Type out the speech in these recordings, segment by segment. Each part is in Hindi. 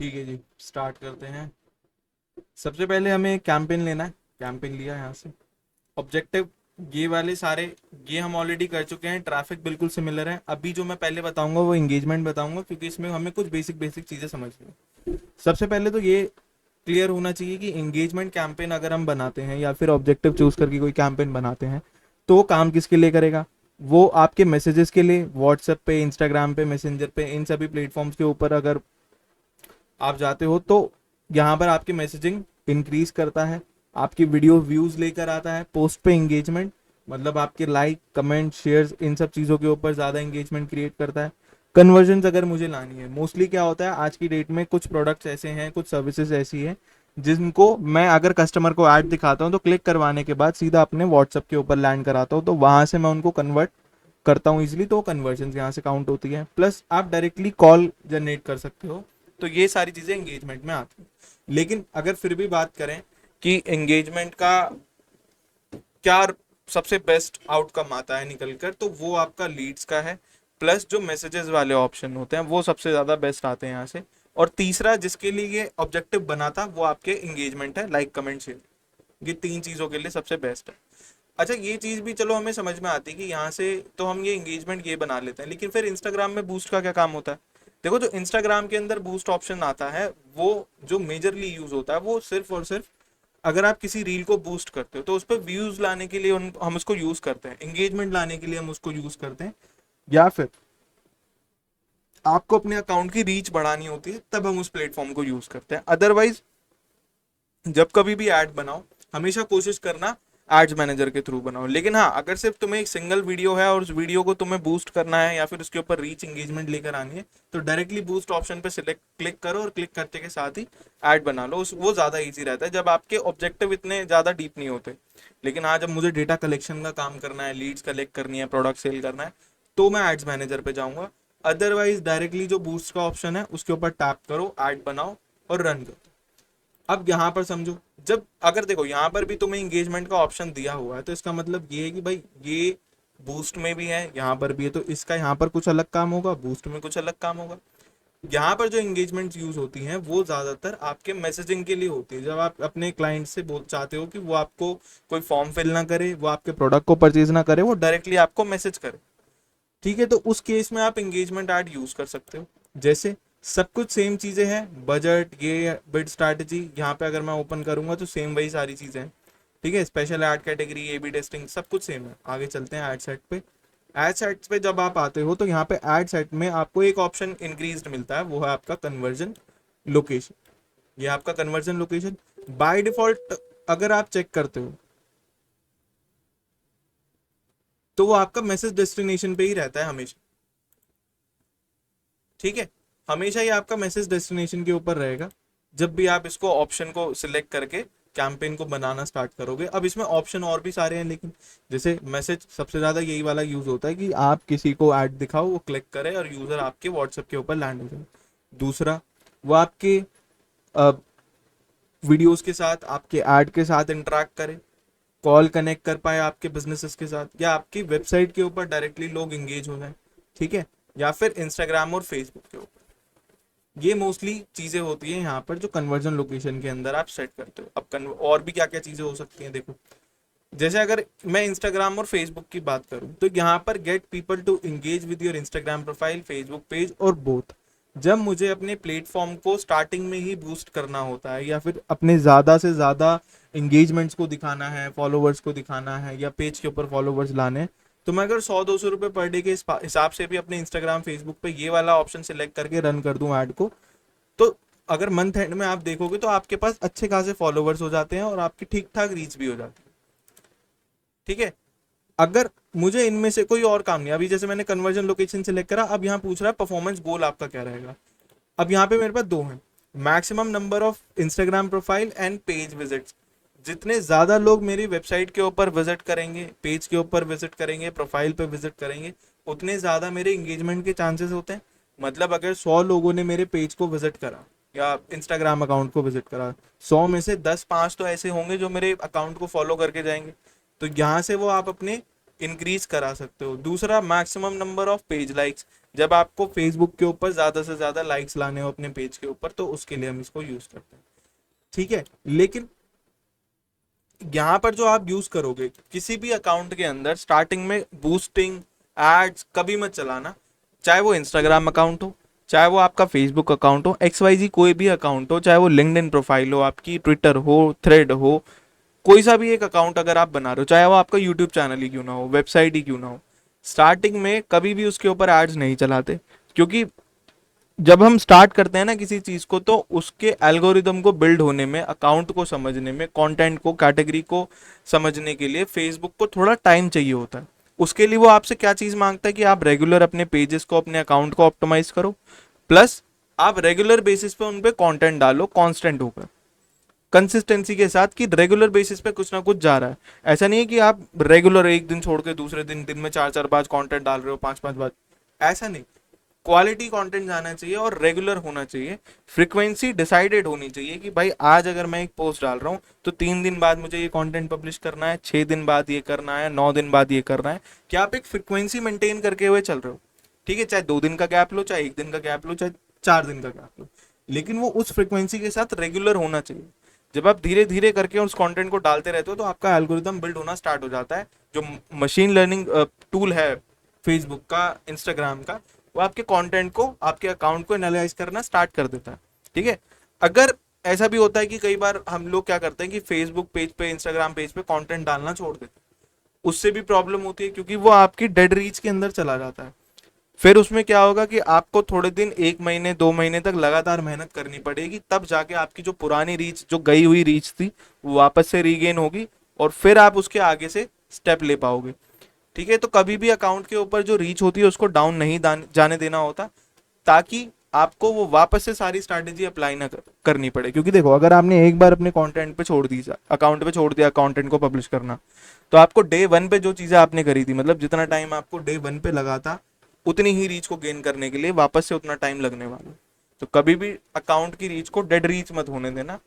ठीक है जी, स्टार्ट करते हैं। सबसे पहले हमें कैंपेन लेना है। कैंपेन लिया यहाँ से। ऑब्जेक्टिव ये वाले सारे, ये हम ऑलरेडी कर चुके हैं। ट्रैफिक बिल्कुल सिमिलर है। अभी जो मैं पहले बताऊंगा वो एंगेजमेंट बताऊंगा, क्योंकि इसमें हमें कुछ बेसिक बेसिक चीज़ें समझनी है। सबसे पहले तो ये क्लियर होना चाहिए कि एंगेजमेंट कैंपेन अगर हम बनाते हैं या फिर ऑब्जेक्टिव चूज करके कोई कैंपेन बनाते हैं, तो वो काम किसके लिए करेगा? वो आपके मैसेजेस के लिए, व्हाट्सएप पे, इंस्टाग्राम पे, मैसेंजर पे, इन सभी प्लेटफॉर्म्स के ऊपर अगर आप जाते हो तो यहाँ पर आपकी मैसेजिंग इंक्रीज करता है। आपकी वीडियो व्यूज लेकर आता है। पोस्ट पे इंगेजमेंट, मतलब आपके लाइक, कमेंट, शेयर्स, इन सब चीज़ों के ऊपर ज़्यादा इंगेजमेंट क्रिएट करता है। कन्वर्जन अगर मुझे लानी है, मोस्टली क्या होता है आज की डेट में, कुछ प्रोडक्ट्स ऐसे हैं, कुछ सर्विसेज ऐसी हैं जिनको मैं अगर कस्टमर को ऐड दिखाता हूँ तो क्लिक करवाने के बाद सीधा अपने व्हाट्सएप के ऊपर लैंड कराता हूँ, तो वहां से मैं उनको कन्वर्ट करता हूँ इजिली, तो कन्वर्जन यहाँ से काउंट होती है। प्लस आप डायरेक्टली कॉल जनरेट कर सकते हो। तो ये सारी चीज़ें एंगेजमेंट में आती हैं। लेकिन अगर फिर भी बात करें कि एंगेजमेंट का क्या सबसे बेस्ट आउटकम आता है निकल कर, तो वो आपका लीड्स का है। प्लस जो मैसेजेस वाले ऑप्शन होते हैं वो सबसे ज़्यादा बेस्ट आते हैं यहाँ से। और तीसरा जिसके लिए ये ऑब्जेक्टिव बना था वो आपके एंगेजमेंट है, लाइक, कमेंट, शेयर। ये तीन चीज़ों के लिए सबसे बेस्ट है। अच्छा, ये चीज़ भी चलो हमें समझ में आती है कि यहाँ से तो हम ये एंगेजमेंट ये बना लेते हैं, लेकिन फिर इंस्टाग्राम में बूस्ट का क्या काम होता है? देखो, जो इंस्टाग्राम के अंदर बूस्ट ऑप्शन आता है वो जो मेजरली यूज होता है वो सिर्फ और सिर्फ अगर आप किसी रील को बूस्ट करते हो तो उस पर व्यूज लाने के लिए हम उसको यूज करते हैं, एंगेजमेंट लाने के लिए हम उसको यूज करते हैं, या फिर आपको अपने अकाउंट की रीच बढ़ानी होती है तब हम उस प्लेटफॉर्म को यूज करते हैं। अदरवाइज जब कभी भी ऐड बनाओ, हमेशा कोशिश करना एड्स मैनेजर के थ्रू बनाओ। लेकिन हाँ, अगर सिर्फ तुम्हें एक सिंगल वीडियो है और उस वीडियो को तुम्हें बूस्ट करना है या फिर उसके ऊपर रीच एंगेजमेंट लेकर आनी है, तो डायरेक्टली बूस्ट ऑप्शन पे सिलेक्ट क्लिक करो और क्लिक करते के साथ ही ऐड बना लो। वो ज़्यादा ईजी रहता है जब आपके ऑब्जेक्टिव इतने ज़्यादा डीप नहीं होते। लेकिन हाँ, जब मुझे डेटा कलेक्शन का काम करना है, लीड्स कलेक्ट करनी है, प्रोडक्ट सेल करना है, तो मैं एड्स मैनेजर पे जाऊंगा। अदरवाइज डायरेक्टली जो बूस्ट का ऑप्शन है उसके ऊपर टैप करो, ऐड बनाओ और रन करो। अब यहाँ पर समझो, जब अगर देखो यहाँ पर भी तुम्हें इंगेजमेंट का ऑप्शन दिया हुआ है तो इसका मतलब ये है कि भाई ये बूस्ट में भी है, यहाँ पर भी है, तो इसका यहाँ पर कुछ अलग काम होगा, बूस्ट में कुछ अलग काम होगा। यहाँ पर जो इंगेजमेंट यूज होती हैं वो ज्यादातर आपके मैसेजिंग के लिए होती है। जब आप अपने क्लाइंट से बोल चाहते हो कि वो आपको कोई फॉर्म फिल ना करे, वो आपके प्रोडक्ट को परचेज ना करे, वो डायरेक्टली आपको मैसेज करे। ठीक है, तो उस केस में आप एंगेजमेंट ऐड यूज कर सकते हो। जैसे सब कुछ सेम चीजें हैं, बजट, ये बिड स्ट्रैटेजी, यहाँ पे अगर मैं ओपन करूंगा तो सेम वही सारी चीजें हैं। ठीक है, special ad category, A B testing, सब कुछ सेम है। आगे चलते हैं ऐड सेट पे। ऐड सेट्स पे जब आप आते हो तो यहाँ पे ऐड सेट में आपको एक ऑप्शन इंक्रीज मिलता है, वो है आपका कन्वर्जन लोकेशन। ये आपका कन्वर्जन लोकेशन बाय डिफॉल्ट अगर आप चेक करते हो तो वो आपका मैसेज डेस्टिनेशन पे ही रहता है हमेशा। ठीक है, हमेशा ही आपका मैसेज डेस्टिनेशन के ऊपर रहेगा जब भी आप इसको ऑप्शन को सिलेक्ट करके कैंपेन को बनाना स्टार्ट करोगे। अब इसमें ऑप्शन और भी सारे हैं, लेकिन जैसे मैसेज सबसे ज्यादा यही वाला यूज होता है कि आप किसी को ऐड दिखाओ, वो क्लिक करे और यूजर आपके व्हाट्सएप के ऊपर लैंड हो जाए। दूसरा, वो आपके वीडियोस के साथ, आपके ऐड के साथ इंटरेक्ट करे, कॉल कनेक्ट कर पाए आपके बिजनेसेस के साथ, या आपकी वेबसाइट के ऊपर डायरेक्टली लोग इंगेज हो जाए। ठीक है, या फिर इंस्टाग्राम और फेसबुक के ऊपर। ये मोस्टली चीजें होती हैं यहाँ पर जो कन्वर्जन लोकेशन के अंदर आप सेट करते हो। अब और भी क्या क्या चीजें हो सकती हैं, देखो। जैसे अगर मैं इंस्टाग्राम और फेसबुक की बात करूं तो यहाँ पर get people to engage with your Instagram profile, Facebook page और बोथ। जब मुझे अपने प्लेटफॉर्म को स्टार्टिंग में ही बूस्ट करना होता है या फिर अपने ज़्यादा से ज़्यादा इंगेजमेंट्स को दिखाना है, फॉलोवर्स को दिखाना है, या पेज के ऊपर फॉलोवर्स लाने हैं, तो मैं अगर 100-200 रुपये पर डे के हिसाब से भी अपने इंस्टाग्राम, फेसबुक पे ये वाला ऑप्शन सिलेक्ट करके रन कर दूं ऐड को, तो अगर मंथ एंड में आप देखोगे तो आपके पास अच्छे खासे फॉलोवर्स हो जाते हैं और आपकी ठीक ठाक रीच भी हो जाती है। ठीक है, अगर मुझे इनमें से कोई और काम नहीं, अभी जैसे मैंने कन्वर्जन लोकेशन सेलेक्ट करा, अब यहाँ पूछ रहा है परफॉर्मेंस गोल आपका क्या रहेगा। अब यहाँ पे मेरे पास दो हैं, maximum number of Instagram profile and page visits. जितने ज्यादा लोग मेरी वेबसाइट के ऊपर विजिट करेंगे, पेज के ऊपर विजिट करेंगे, प्रोफाइल पे विजिट करेंगे, उतने ज्यादा मेरे इंगेजमेंट के चांसेस होते हैं। मतलब अगर 100 लोगों ने मेरे पेज को विजिट करा या इंस्टाग्राम अकाउंट को विजिट करा, 100 में से 10-5 तो ऐसे होंगे जो मेरे अकाउंट को फॉलो करके जाएंगे। तो यहाँ से वो आप अपने इंक्रीज करा सकते हो। दूसरा, maximum number of page likes, जब आपको फेसबुक के ऊपर ज्यादा से ज्यादा लाइक्स लाने हो अपने पेज के ऊपर, तो उसके लिए हम इसको यूज करते हैं। ठीक है, लेकिन यहाँ पर जो आप यूज करोगे किसी भी अकाउंट के अंदर, स्टार्टिंग में बूस्टिंग एड्स कभी मत चलाना। चाहे वो इंस्टाग्राम अकाउंट हो, चाहे वो आपका फेसबुक अकाउंट हो, एक्स वाई जी कोई भी अकाउंट हो, चाहे वो लिंक्डइन प्रोफाइल हो आपकी, ट्विटर हो, थ्रेड हो, कोई सा भी एक अकाउंट अगर आप बना रहे हो, चाहे वो आपका यूट्यूब चैनल ही क्यों ना हो, वेबसाइट ही क्यों ना हो, स्टार्टिंग में कभी भी उसके ऊपर एड्स नहीं चलाते। क्योंकि जब हम स्टार्ट करते हैं ना किसी चीज को, तो उसके एल्गोरिदम को बिल्ड होने में, अकाउंट को समझने में, कंटेंट को, कैटेगरी को समझने के लिए फेसबुक को थोड़ा टाइम चाहिए होता है। उसके लिए वो आपसे क्या चीज मांगता है कि आप रेगुलर अपने पेजेस को, अपने अकाउंट को ऑप्टिमाइज करो, प्लस आप रेगुलर बेसिस पे उन पे कंटेंट डालो कांस्टेंट होकर, कंसिस्टेंसी के साथ, कि रेगुलर बेसिस पे कुछ ना कुछ जा रहा है। ऐसा नहीं है कि आप रेगुलर एक दिन छोड़ के दूसरे दिन में चार चार बार कंटेंट डाल रहे हो, पांच पांच बार, ऐसा नहीं। क्वालिटी कंटेंट जाना चाहिए और रेगुलर होना चाहिए। फ्रीक्वेंसी डिसाइडेड होनी चाहिए कि भाई आज अगर मैं एक पोस्ट डाल रहा हूँ तो 3 दिन बाद मुझे ये कंटेंट पब्लिश करना है, 6 दिन बाद ये करना है, 9 दिन बाद ये करना है, कि आप एक फ्रीक्वेंसी मेंटेन करके हुए चल रहे हो। ठीक है, चाहे 2 दिन का गैप लो, चाहे 1 दिन का गैप लो, चाहे 4 दिन का गैप लो, लेकिन वो उस फ्रीक्वेंसी के साथ रेगुलर होना चाहिए। जब आप धीरे धीरे करके उस कंटेंट को डालते रहते हो तो आपका एल्गोरिदम बिल्ड होना स्टार्ट हो जाता है। जो मशीन लर्निंग टूल है फेसबुक का, इंस्टाग्राम का, वो आपके कंटेंट को, आपके अकाउंट को एनालाइज करना स्टार्ट कर देता है। ठीक है, अगर ऐसा भी होता है कि कई बार हम लोग क्या करते हैं कि फेसबुक पेज पे, इंस्टाग्राम पेज पे कंटेंट डालना छोड़ देते हैं, उससे भी प्रॉब्लम होती है, क्योंकि वो आपकी डेड रीच के अंदर चला जाता है। फिर उसमें क्या होगा कि आपको थोड़े दिन, 1 महीने 2 महीने तक लगातार मेहनत करनी पड़ेगी, तब जाके आपकी जो पुरानी रीच, जो गई हुई रीच थी, वो वापस से रीगेन होगी, और फिर आप उसके आगे से स्टेप ले पाओगे। ठीक है, तो कभी भी अकाउंट के ऊपर जो रीच होती है उसको डाउन नहीं जाने देना होता, ताकि आपको वो वापस से सारी स्ट्रैटेजी अप्लाई ना करनी पड़े। क्योंकि देखो, अगर आपने एक बार अपने कंटेंट पे छोड़ दी, अकाउंट पे छोड़ दिया कंटेंट को पब्लिश करना, तो आपको डे वन पे जो चीजें आपने करी थी, मतलब जितना टाइम आपको डे वन पे लगा था, उतनी ही रीच को गेन करने के लिए वापस से उतना टाइम लगने वाला। तो कभी भी अकाउंट की रीच को डेड रीच मत होने देना,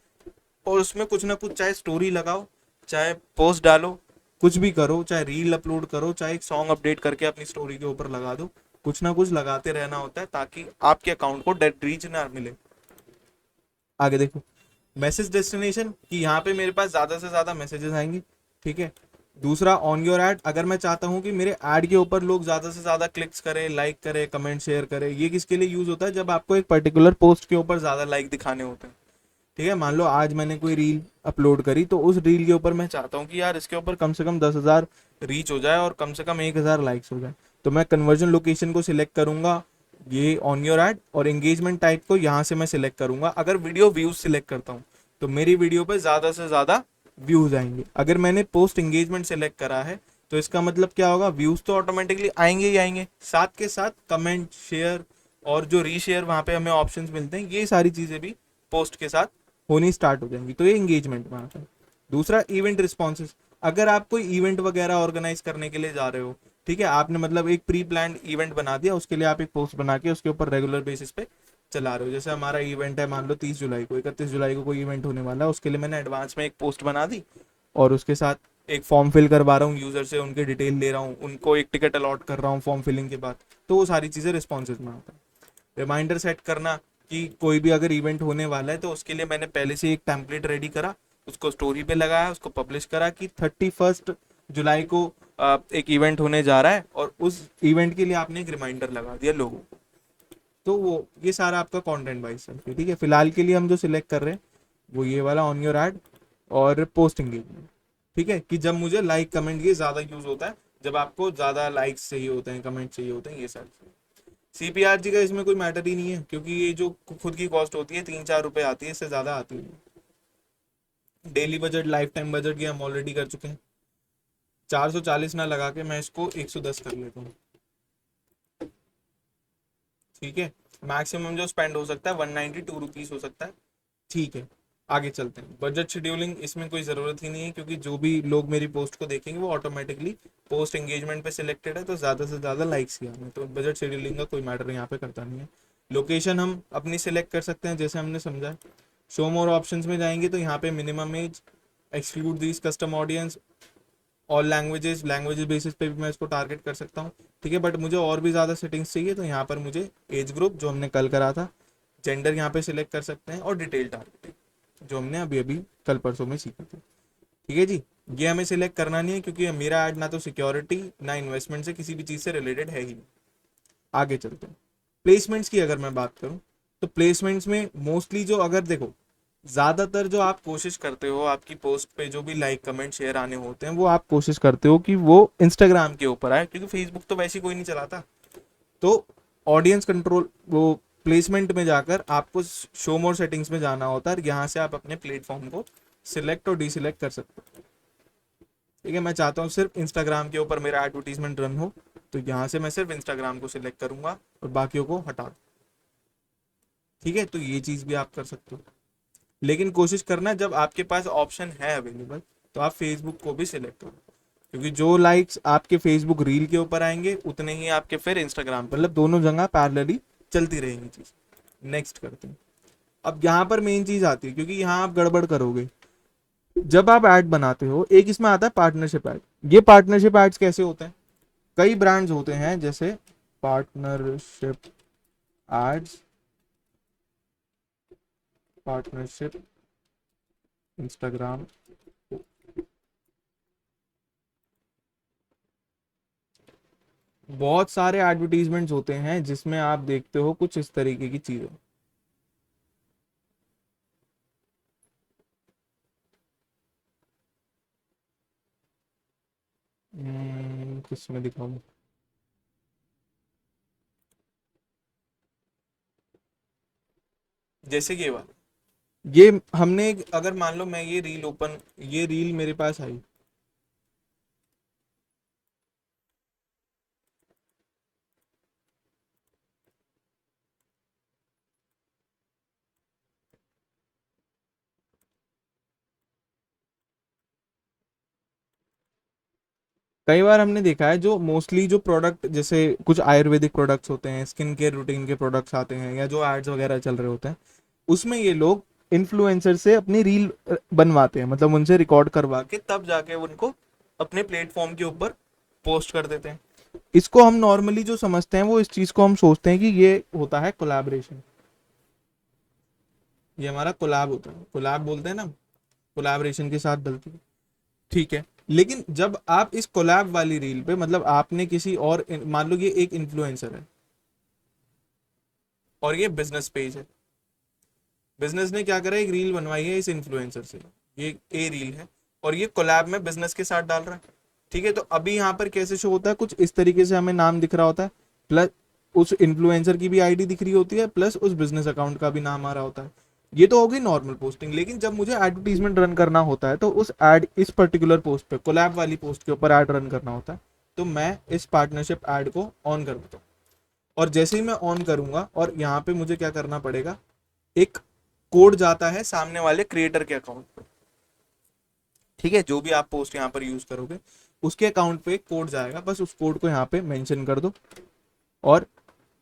और उसमें कुछ ना कुछ, चाहे स्टोरी लगाओ, चाहे पोस्ट डालो, कुछ भी करो, चाहे रील अपलोड करो, चाहे एक सॉन्ग अपडेट करके अपनी स्टोरी के ऊपर लगा दो, कुछ ना कुछ लगाते रहना होता है ताकि आपके अकाउंट को डेड रीच ना मिले। आगे देखो, मैसेज डेस्टिनेशन, कि यहाँ पे मेरे पास ज्यादा से ज्यादा मैसेजेस आएंगे। ठीक है, दूसरा, ऑन योर ऐड, अगर मैं चाहता हूँ कि मेरे ऐड के ऊपर लोग ज्यादा से ज्यादा क्लिक्स करें, लाइक करें, कमेंट शेयर करें, ये किसके लिए यूज होता है, जब आपको एक पर्टिकुलर पोस्ट के ऊपर ज्यादा लाइक दिखाने होते हैं। ठीक है, मान लो आज मैंने कोई रील अपलोड करी, तो उस रील के ऊपर मैं चाहता हूँ कि यार इसके ऊपर कम से कम 10,000 रीच हो जाए और कम से कम 1,000 लाइक्स हो जाए, तो मैं कन्वर्जन लोकेशन को सिलेक्ट करूंगा, ये ऑन योर ऐड, और एंगेजमेंट टाइप को यहाँ से मैं सिलेक्ट करूंगा। अगर वीडियो व्यूज सिलेक्ट करता हूँ तो मेरी वीडियो पे ज्यादा से ज्यादा व्यूज आएंगे। अगर मैंने पोस्ट एंगेजमेंट सिलेक्ट करा है तो इसका मतलब क्या होगा, व्यूज तो ऑटोमेटिकली आएंगे ही आएंगे, साथ के साथ कमेंट, शेयर और जो रीशेयर वहां पे हमें ऑप्शंस मिलते हैं, ये सारी चीजें भी पोस्ट के साथ होनी स्टार्ट हो जाएंगी। तो ये एंगेजमेंट में आता है। दूसरा, इवेंट रिस्पॉन्सेज, अगर आप कोई इवेंट वगैरह ऑर्गेनाइज करने के लिए जा रहे हो, ठीक है, आपने मतलब एक प्री प्लान इवेंट बना दिया, उसके लिए आप एक पोस्ट बना के उसके ऊपर रेगुलर बेसिस पे चला रहे हो। जैसे हमारा इवेंट है, मान लो 30 जुलाई को, 31 जुलाई को कोई इवेंट होने वाला है, उसके लिए मैंने एडवांस में एक पोस्ट बना दी, और उसके साथ एक फॉर्म फिल करवा रहा हूँ यूजर से, उनके डिटेल ले रहा हूँ, उनको एक टिकट अलॉट कर रहा हूँ फॉर्म फिलिंग के बाद। तो वो सारी चीज़ें रिस्पॉन्सेज में आता है। रिमाइंडर सेट करना, कि कोई भी अगर इवेंट होने वाला है तो उसके लिए मैंने पहले से एक टेम्पलेट रेडी करा, उसको स्टोरी पे लगाया, उसको पब्लिश करा कि 31 जुलाई को एक इवेंट होने जा रहा है, और उस इवेंट के लिए आपने एक रिमाइंडर लगा दिया लोगों को। तो वो ये सारा आपका कंटेंट वाइज है। ठीक है, फिलहाल के लिए हम जो सिलेक्ट कर रहे हैं वो ये वाला ऑन योर ऐड और पोस्ट एंगेजमेंट। ठीक है, कि जब मुझे लाइक कमेंट, ये ज्यादा यूज होता है जब आपको ज्यादा लाइक्स चाहिए होते हैं, कमेंट चाहिए होते हैं, ये सारी चीजें। सीपीआरजी का इसमें कोई मैटर ही नहीं है, क्योंकि ये जो खुद की कॉस्ट होती है 3-4 रुपए आती है, इससे ज्यादा आती है। Daily budget, life time budget ये हम ऑलरेडी कर चुके हैं। 440 ना लगा के मैं इसको 110 कर लेता हूँ। ठीक है, मैक्सिमम जो स्पेंड हो सकता है 192 रुपीज हो सकता है। ठीक है, आगे चलते हैं। बजट शेड्यूलिंग, इसमें कोई ज़रूरत ही नहीं है, क्योंकि जो भी लोग मेरी पोस्ट को देखेंगे वो ऑटोमेटिकली पोस्ट एंगेजमेंट पे सिलेक्टेड है, तो ज़्यादा से ज़्यादा लाइक्स ही आए, तो बजट शेड्यूलिंग का कोई मैटर यहाँ पे करता नहीं है। लोकेशन हम अपनी सिलेक्ट कर सकते हैं, जैसे हमने समझा। शो मोर ऑप्शंस में जाएंगे तो यहाँ पे minimum age, exclude this custom audience, all languages basis पे भी मैं इसको टारगेट कर सकता हूँ। ठीक है, बट मुझे और भी ज़्यादा सेटिंग्स चाहिए, तो यहाँ पर मुझे एज ग्रुप जो हमने कल करा था, जेंडर यहाँ पे सिलेक्ट कर सकते हैं, और डिटेल टारगेटिंग जो हमने अभी अभी कल परसों में सीखी थी। ठीक है जी, ये हमें सिलेक्ट करना नहीं है, क्योंकि मेरा ऐड ना तो सिक्योरिटी ना इन्वेस्टमेंट से किसी भी चीज़ से रिलेटेड है ही नहीं। आगे चलते हैं। प्लेसमेंट्स की अगर मैं बात करूं, तो प्लेसमेंट्स में मोस्टली जो, अगर देखो, ज़्यादातर जो आप कोशिश करते हो आपकी पोस्ट पे जो भी लाइक कमेंट शेयर आने होते हैं, वो आप कोशिश करते हो कि वो इंस्टाग्राम के ऊपर आए, क्योंकि फेसबुक तो वैसे ही कोई नहीं चलाता। तो ऑडियंस कंट्रोल, वो प्लेसमेंट में जाकर आपको शो मोर सेटिंग्स में जाना होता है, यहाँ से आप अपने प्लेटफॉर्म को सिलेक्ट और डिसिलेक्ट कर सकते हो। ठीक है, मैं चाहता हूँ सिर्फ इंस्टाग्राम के ऊपर मेरा एडवर्टीजमेंट रन हो, तो यहाँ से मैं सिर्फ इंस्टाग्राम को सिलेक्ट करूंगा और बाकियों को हटा दूँ। ठीक है, तो ये चीज़ भी आप कर सकते हो। लेकिन कोशिश करना जब आपके पास ऑप्शन है अवेलेबल, तो आप फेसबुक को भी सिलेक्ट करो, क्योंकि जो लाइक्स आपके फेसबुक रील के ऊपर आएंगे उतने ही आपके फिर इंस्टाग्राम पर, मतलब दोनों जगह पैरेलली चलती रहेंगी चीज़। नेक्स्ट करते हैं। अब यहाँ पर मेन चीज़ आती है, क्योंकि यहाँ आप गड़बड़ करोगे जब आप ऐड बनाते हो। एक इसमें आता है पार्टनरशिप ऐड। ये पार्टनरशिप एड्स कैसे होते हैं, कई ब्रांड्स होते हैं जैसे पार्टनरशिप एड्स, पार्टनरशिप इंस्टाग्राम, बहुत सारे एडवर्टीजमेंट्स होते हैं जिसमें आप देखते हो कुछ इस तरीके की चीजें। किस में दिखाऊं। जैसे कि ये वाला, ये हमने अगर मान लो मैं ये रील ओपन, ये रील मेरे पास आई, कई बार हमने देखा है जो मोस्टली जो प्रोडक्ट, जैसे कुछ आयुर्वेदिक प्रोडक्ट्स होते हैं, स्किन केयर रूटीन के प्रोडक्ट्स आते हैं, या जो एड्स वगैरह चल रहे होते हैं, उसमें ये लोग इन्फ्लुएंसर से अपनी रील बनवाते हैं, मतलब उनसे रिकॉर्ड करवा के तब जाके उनको अपने प्लेटफॉर्म के ऊपर पोस्ट कर देते हैं। इसको हम नॉर्मली जो समझते हैं, वो इस चीज को हम सोचते हैं कि ये होता है कोलैबोरेशन, ये हमारा कोलैब होता है, कोलैब बोलते हैं ना, कोलैबोरेशन के साथ डलती है। ठीक है, लेकिन जब आप इस कोलैब वाली रील पे, मतलब आपने किसी और, मान लो ये एक इन्फ्लुएंसर है और ये बिजनेस पेज है, बिजनेस ने क्या करा, एक रील बनवाई है इस इन्फ्लुएंसर से, ये ए रील है, और ये कोलैब में बिजनेस के साथ डाल रहा है। ठीक है, तो अभी यहाँ पर कैसे शो होता है, कुछ इस तरीके से हमें नाम दिख रहा होता है, प्लस उस इन्फ्लुएंसर की भी आईडी दिख रही होती है, प्लस उस बिजनेस अकाउंट का भी नाम आ रहा होता है। ये तो होगी नॉर्मल पोस्टिंग, लेकिन जब मुझे एडवर्टीजमेंट रन करना होता है, तो उस एड, इस पर्टिकुलर पोस्ट पे, कोलैब वाली पोस्ट के ऊपर ऐड रन करना होता है, तो मैं इस पार्टनरशिप ऐड को ऑन कर देता हूँ। और जैसे ही मैं ऑन करूंगा, और यहाँ पे मुझे क्या करना पड़ेगा, एक कोड जाता है सामने वाले क्रिएटर के अकाउंट पे। ठीक है, जो भी आप पोस्ट यहाँ पर यूज करोगे, उसके अकाउंट पे एक कोड जाएगा, बस उस कोड को यहाँ पे मेंशन कर दो और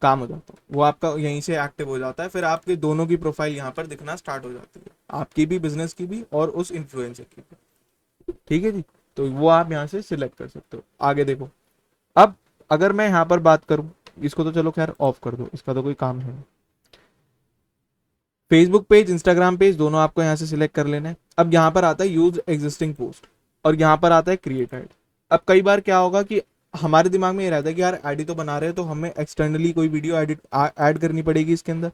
काम हो जाता है, वो आपका यहीं से एक्टिव हो जाता है, फिर आपके दोनों की प्रोफाइल यहाँ पर दिखना स्टार्ट हो जाती है, आपकी भी, बिजनेस की भी, और उस इन्फ्लुएंसर की भी। ठीक है जी, तो वो आप यहाँ से सिलेक्ट कर सकते हो। आगे देखो, अब अगर मैं यहाँ पर बात करूँ, इसको तो चलो खैर ऑफ कर दो, इसका तो कोई काम है नहीं। फेसबुक पेज, इंस्टाग्राम पेज, दोनों आपको यहाँ से सिलेक्ट कर लेना है। अब यहाँ पर आता है यूज एग्जिस्टिंग पोस्ट, और यहाँ पर आता है क्रिएट ऐड। अब कई बार क्या होगा कि हमारे दिमाग में ये रहता है कि यार आईडी तो बना रहे हैं, तो हमें एक्सटर्नली कोई वीडियो एडिट ऐड करनी पड़ेगी इसके अंदर।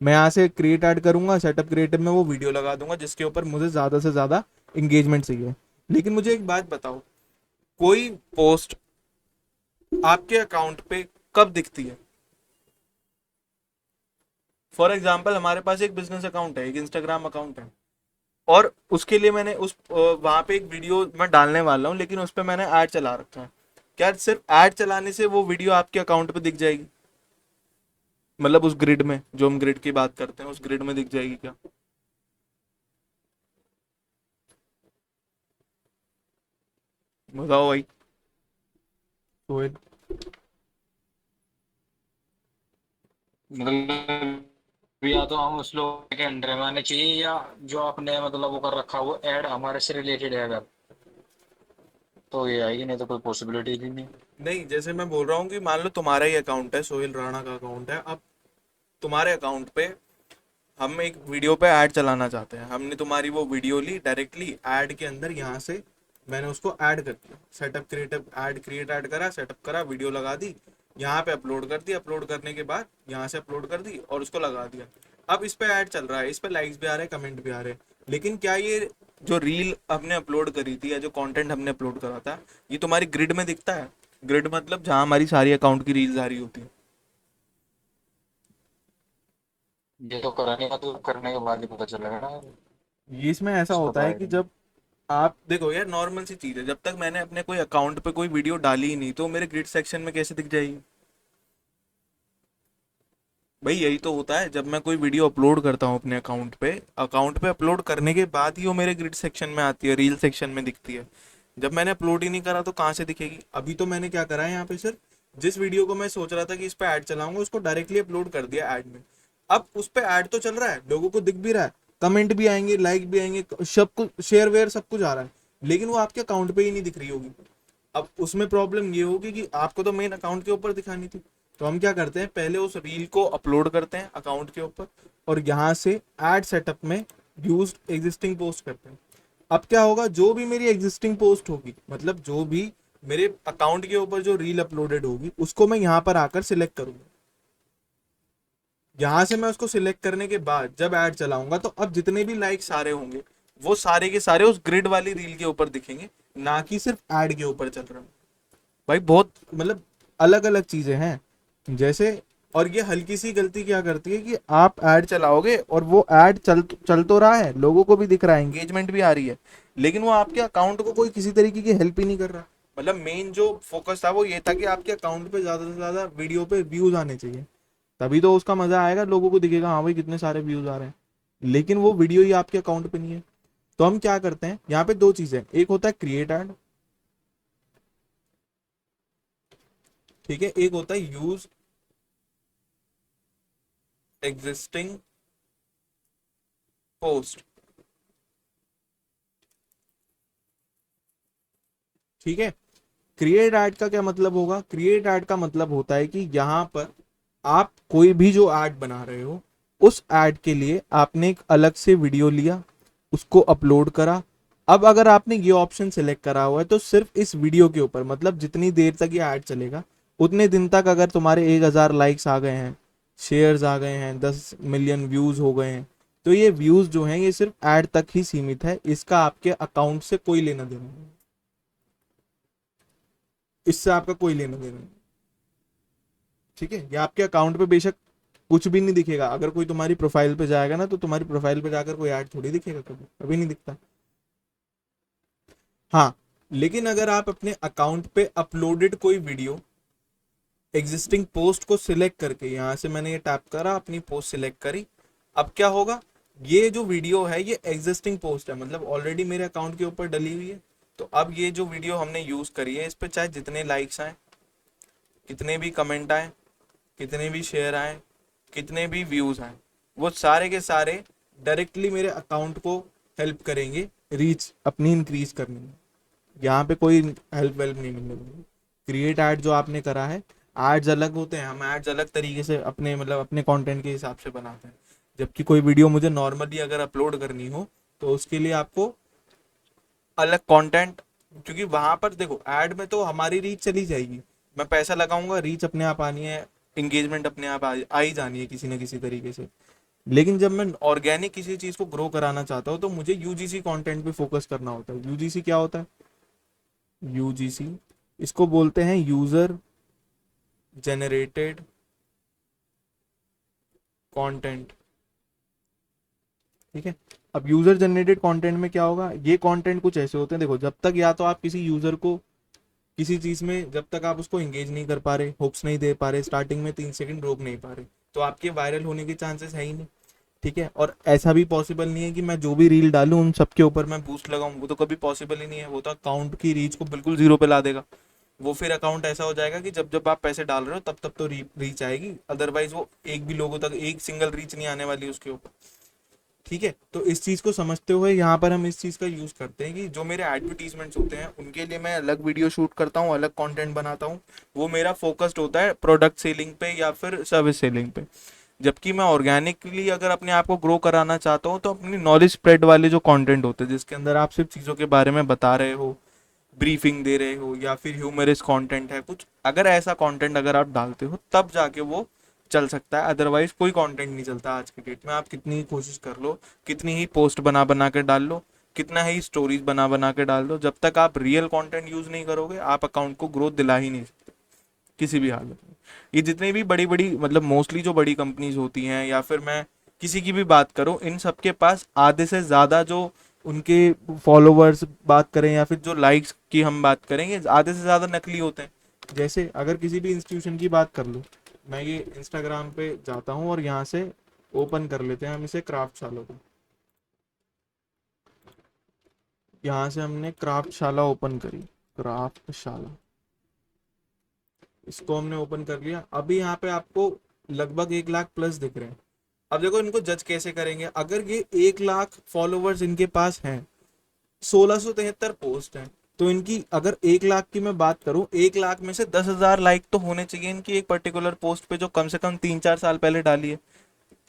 मैं यहाँ से क्रिएट ऐड करूंगा, सेटअप क्रिएटिव में वो वीडियो लगा दूंगा जिसके ऊपर मुझे ज्यादा से ज्यादा इंगेजमेंट चाहिए। लेकिन मुझे एक बात बताओ, कोई पोस्ट आपके अकाउंट पे कब दिखती है? फॉर एग्जाम्पल, हमारे पास एक बिजनेस अकाउंट है, एक इंस्टाग्राम अकाउंट है, और उसके लिए मैंने उस वहां पे एक वीडियो मैं डालने वाला हूँ, लेकिन उस पर मैंने ऐड चला रखा है। क्या सिर्फ ऐड चलाने से वो वीडियो आपके अकाउंट पे दिख जाएगी? मतलब उस ग्रिड में, जो हम ग्रिड की बात करते हैं, उस ग्रिड में दिख जाएगी क्या? बताओ भाई। सोहेल। मतलब या तो हम उस लोग के अंडर में आने चाहिए, या जो आपने मतलब वो कर रखा हो ऐड हमारे से रिलेटेड है अगर। तो ये आएगी, नहीं तो कोई पॉसिबिलिटी ही नहीं। नहीं, जैसे मैं बोल रहा हूँ कि मान लो तुम्हारा ही अकाउंट है, सोहेल राणा का अकाउंट है। अब तुम्हारे अकाउंट पे हम एक वीडियो पे ऐड चलाना चाहते हैं, हमने तुम्हारी वो वीडियो ली डायरेक्टली ऐड के अंदर, यहाँ से मैंने उसको ऐड कर दिया, सेटअप क्रिएट ऐड करा, सेटअप करा, वीडियो लगा दी, यहाँ पे अपलोड कर दी, अपलोड करने के बाद यहाँ से अपलोड कर दी और उसको लगा दिया। अब इस पे ऐड चल रहा है, इस पे लाइक्स भी आ रहे हैं, कमेंट भी आ रहे हैं, लेकिन क्या ये जो रील हमने अपलोड करी थी या जो कंटेंट हमने अपलोड करा था, ये तुम्हारी ग्रिड में दिखता है? ग्रिड मतलब जहाँ हमारी सारी अकाउंट की रील्स आ रही होती है। ये तो कराने का, तो करने के बाद ही पता चलेगा ना। ये इसमें ऐसा उसको होता तो है कि आएगा नहीं। जब आप देखो यार, नॉर्मल सी चीज है, जब तक मैंने अपने कोई अकाउंट पे कोई वीडियो डाली ही नहीं तो मेरे ग्रिड सेक्शन में कैसे दिख जाएगी? भाई यही तो होता है, जब मैं कोई वीडियो अपलोड करता हूँ अपने अकाउंट पे अपलोड करने के बाद ही वो मेरे ग्रिड सेक्शन में आती है, रील सेक्शन में दिखती है। जब मैंने अपलोड ही नहीं करा तो कहाँ से दिखेगी? अभी तो मैंने क्या करा है यहाँ पे, सिर्फ जिस वीडियो को मैं सोच रहा था कि इस पे ऐड चलाऊंगा उसको डायरेक्टली अपलोड कर दिया ऐड में। अब उस पे ऐड तो चल रहा है, लोगों को दिख भी रहा है, कमेंट भी आएंगे, लाइक भी आएंगे, सब कुछ शेयर वेयर सब कुछ आ रहा है, लेकिन वो आपके अकाउंट पे ही नहीं दिख रही होगी। अब उसमें प्रॉब्लम ये होगी कि आपको तो मेन अकाउंट के ऊपर दिखानी थी। तो हम क्या करते हैं, पहले उस रील को अपलोड करते हैं अकाउंट के ऊपर और यहाँ से ऐड सेटअप में यूज एग्जिस्टिंग पोस्ट करते हैं। अब क्या होगा, जो भी मेरी एग्जिस्टिंग पोस्ट होगी, मतलब जो भी मेरे अकाउंट के ऊपर जो रील अपलोडेड होगी उसको मैं यहाँ पर आकर सिलेक्ट करूंगा। यहाँ से मैं उसको सिलेक्ट करने के बाद जब ऐड चलाऊंगा तो अब जितने भी लाइक्स आ रहे होंगे वो सारे के सारे उस ग्रिड वाली रील के ऊपर दिखेंगे, ना कि सिर्फ ऐड के ऊपर चल रहा है। भाई बहुत मतलब अलग अलग चीजें हैं जैसे। और ये हल्की सी गलती क्या करती है कि आप ऐड चलाओगे और वो ऐड चल तो रहा है, लोगों को भी दिख रहा है, एंगेजमेंट भी आ रही है, लेकिन वो आपके अकाउंट को कोई किसी तरीके की हेल्प ही नहीं कर रहा। मतलब मेन जो फोकस था वो ये था कि आपके अकाउंट पे ज्यादा से ज्यादा वीडियो पे व्यूज आने चाहिए, तभी तो उसका मजा आएगा, लोगों को दिखेगा हाँ भाई कितने सारे व्यूज आ रहे हैं, लेकिन वो वीडियो ही आपके अकाउंट पे नहीं है। तो हम क्या करते हैं, यहाँ पे दो चीजें, एक होता है क्रिएट ऐड, ठीक है, एक होता है यूज एग्जिस्टिंग पोस्ट। ठीक है, क्रिएट ऐड का क्या मतलब होगा, क्रिएट ऐड का मतलब होता है कि यहाँ पर आप कोई भी जो ऐड बना रहे हो उस ऐड के लिए आपने एक अलग से वीडियो लिया, उसको अपलोड करा। अब अगर आपने ये ऑप्शन सिलेक्ट करा हुआ है तो सिर्फ इस वीडियो के ऊपर, मतलब जितनी देर तक ये ऐड चलेगा उतने दिन तक अगर तुम्हारे 1,000 लाइक्स आ गए हैं, शेयर्स आ गए हैं, 10 मिलियन व्यूज हो गए हैं, तो ये व्यूज जो हैं ये सिर्फ ऐड तक ही सीमित है, इसका आपके अकाउंट से कोई लेना देना नहीं, इससे आपका कोई लेना देना नहीं। ठीक है, ये आपके अकाउंट पे बेशक कुछ भी नहीं दिखेगा, अगर कोई तुम्हारी प्रोफाइल पे जाएगा ना तो तुम्हारी प्रोफाइल पे जाकर कोई ऐड थोड़ी दिखेगा, कभी कभी नहीं दिखता। हाँ, लेकिन अगर आप अपने अकाउंट पे अपलोडेड कोई वीडियो एग्जिस्टिंग पोस्ट को सिलेक्ट करके, यहाँ से मैंने ये टैप करा, अपनी पोस्ट सिलेक्ट करी, अब क्या होगा, ये जो वीडियो है ये एग्जिस्टिंग पोस्ट है, मतलब ऑलरेडी मेरे अकाउंट के ऊपर डली हुई है। तो अब ये जो वीडियो हमने यूज करी है इस पे चाहे जितने लाइक्स आए, कितने भी कमेंट आए, कितने भी शेयर आए, कितने भी व्यूज आए, वो सारे के सारे डायरेक्टली मेरे अकाउंट को हेल्प करेंगे रीच अपनी इंक्रीज करने में। यहाँ पे कोई हेल्प वेल्प नहीं मिलने वाली। क्रिएट ऐड जो आपने करा है, एड्स अलग होते हैं, हम एड्स अलग तरीके से अपने मतलब अपने कंटेंट के हिसाब से बनाते हैं। जबकि कोई वीडियो मुझे नॉर्मली अगर अपलोड करनी हो तो उसके लिए आपको अलग कंटेंट, क्योंकि वहां पर देखो ऐड में तो हमारी रीच चली जाएगी, मैं पैसा लगाऊंगा, रीच अपने आप आनी है, इंगेजमेंट अपने आप आ ही जानी है किसी ना किसी तरीके से। लेकिन जब मैं ऑर्गेनिक किसी चीज को ग्रो कराना चाहता हूँ तो मुझे यूजीसी कंटेंट पे फोकस करना होता है। यूजीसी क्या होता है, यूजीसी इसको बोलते हैं यूजर जनरेटेड कंटेंट। ठीक है, अब यूजर जनरेटेड कंटेंट में क्या होगा, ये कंटेंट कुछ ऐसे होते हैं, देखो जब तक या तो आप किसी यूजर को किसी चीज में जब तक आप उसको एंगेज नहीं कर पा रहे, हुक्स नहीं दे पा रहे, स्टार्टिंग में 3 सेकंड रोक नहीं पा रहे, तो आपके वायरल होने के चांसेस है ही नहीं। ठीक है, और ऐसा भी पॉसिबल नहीं है कि मैं जो भी रील डालूं उन सबके ऊपर मैं बूस्ट लगाऊं, वो तो कभी पॉसिबल ही नहीं है, वो तो अकाउंट की रीच को बिल्कुल जीरो पे ला देगा। वो फिर अकाउंट ऐसा हो जाएगा कि जब जब आप पैसे डाल रहे हो तब तब तो रीच आएगी, अदरवाइज वो एक भी लोगों तक एक सिंगल रीच नहीं आने वाली उसके ऊपर। ठीक है, तो इस चीज को समझते हुए यहाँ पर हम इस चीज का यूज करते हैं कि जो मेरे एडवर्टीजमेंट्स होते हैं उनके लिए मैं अलग वीडियो शूट करता हूँ, अलग कंटेंट बनाता हूँ। वो मेरा फोकस्ड होता है प्रोडक्ट सेलिंग पे या फिर सर्विस सेलिंग पे। जबकि मैं ऑर्गेनिकली अगर अपने आप को ग्रो कराना चाहता हूँ तो अपनी नॉलेज स्प्रेड वाले जो कंटेंट होते हैं जिसके अंदर आप सिर्फ चीज़ों के बारे में बता रहे हो, ब्रीफिंग दे रहे हो, या फिर ह्यूमरस कंटेंट है कुछ, अगर ऐसा कंटेंट अगर आप डालते हो तब जाके वो चल सकता है। अदरवाइज कोई कंटेंट नहीं चलता आज के डेट में। आप कितनी ही कोशिश कर लो, कितनी ही पोस्ट बना बना के डाल लो, कितना ही स्टोरीज बना बना के डाल दो, जब तक आप रियल कंटेंट यूज नहीं करोगे आप अकाउंट को ग्रोथ दिला ही नहीं सकते किसी भी हालत में। ये जितनी भी बड़ी बड़ी मतलब मोस्टली जो बड़ी कंपनीज होती हैं या फिर मैं किसी की भी बात करूं, इन सब के पास आधे से ज़्यादा जो उनके फॉलोवर्स बात करें या फिर जो लाइक्स की हम बात करेंगे, आधे से ज़्यादा नकली होते हैं। जैसे अगर किसी भी इंस्टीट्यूशन की बात कर लो, मैं ये इंस्टाग्राम पे जाता हूँ और यहाँ से ओपन कर लेते हैं हम इसे क्राफ्टशाला को। यहाँ से हमने क्राफ्टशाला ओपन करी, क्राफ्टशाला, इसको हमने ओपन कर लिया। अभी यहाँ पे आपको लगभग 1 लाख प्लस दिख रहे हैं। अब देखो इनको जज कैसे करेंगे, अगर ये 1 लाख फॉलोवर्स इनके पास हैं, 1673 पोस्ट हैं, तो इनकी अगर 1 लाख की मैं बात करूं, 1 लाख में से 10,000 लाइक तो होने चाहिए इनकी एक पर्टिकुलर पोस्ट पे जो कम से कम 3-4 साल पहले डाली है।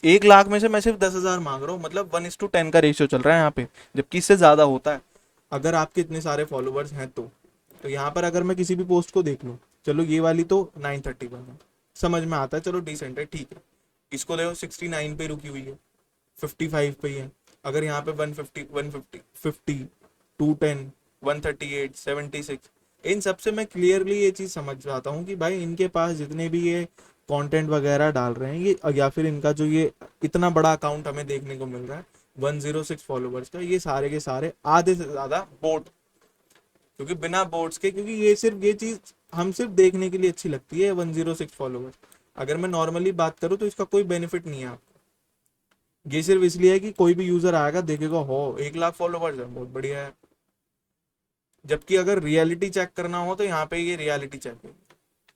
1 लाख में से मैं सिर्फ 10,000 मांग रहा हूँ, मतलब 1:10 का रेशियो चल रहा है यहाँ पे, जबकि इससे ज्यादा होता है अगर आपके इतने सारे फॉलोवर्स हैं तो यहाँ पर अगर मैं किसी भी पोस्ट को देख लूँ, चलो ये वाली तो 931 है, समझ में आता है, चलो डिसेंट है, ठीक है। इसको देखो 69 पे रुकी हुई है, 55 पे ही है। अगर यहाँ पे 150, 150, 50, 210, 138, 76, इन सब से मैं क्लियरली ये चीज़ समझ जाता हूँ कि भाई इनके पास जितने भी ये कंटेंट वगैरह डाल रहे हैं ये, या फिर इनका जो ये इतना बड़ा अकाउंट हमें देखने को मिल रहा है 106 फॉलोवर्स का, ये सारे के सारे आधे से ज़्यादा बोट, क्योंकि बिना बोट्स के, क्योंकि ये सिर्फ ये चीज़ हम सिर्फ देखने के लिए अच्छी लगती है 106 फॉलोवर्स। अगर मैं नॉर्मली बात करूँ तो इसका कोई बेनिफिट नहीं है आपको। ये सिर्फ इसलिए है कि कोई भी यूजर आएगा देखेगा, हो 1 लाख फॉलोवर्स है, बहुत बढ़िया है। जबकि अगर रियलिटी चेक करना हो तो यहाँ पे ये रियलिटी चेक है।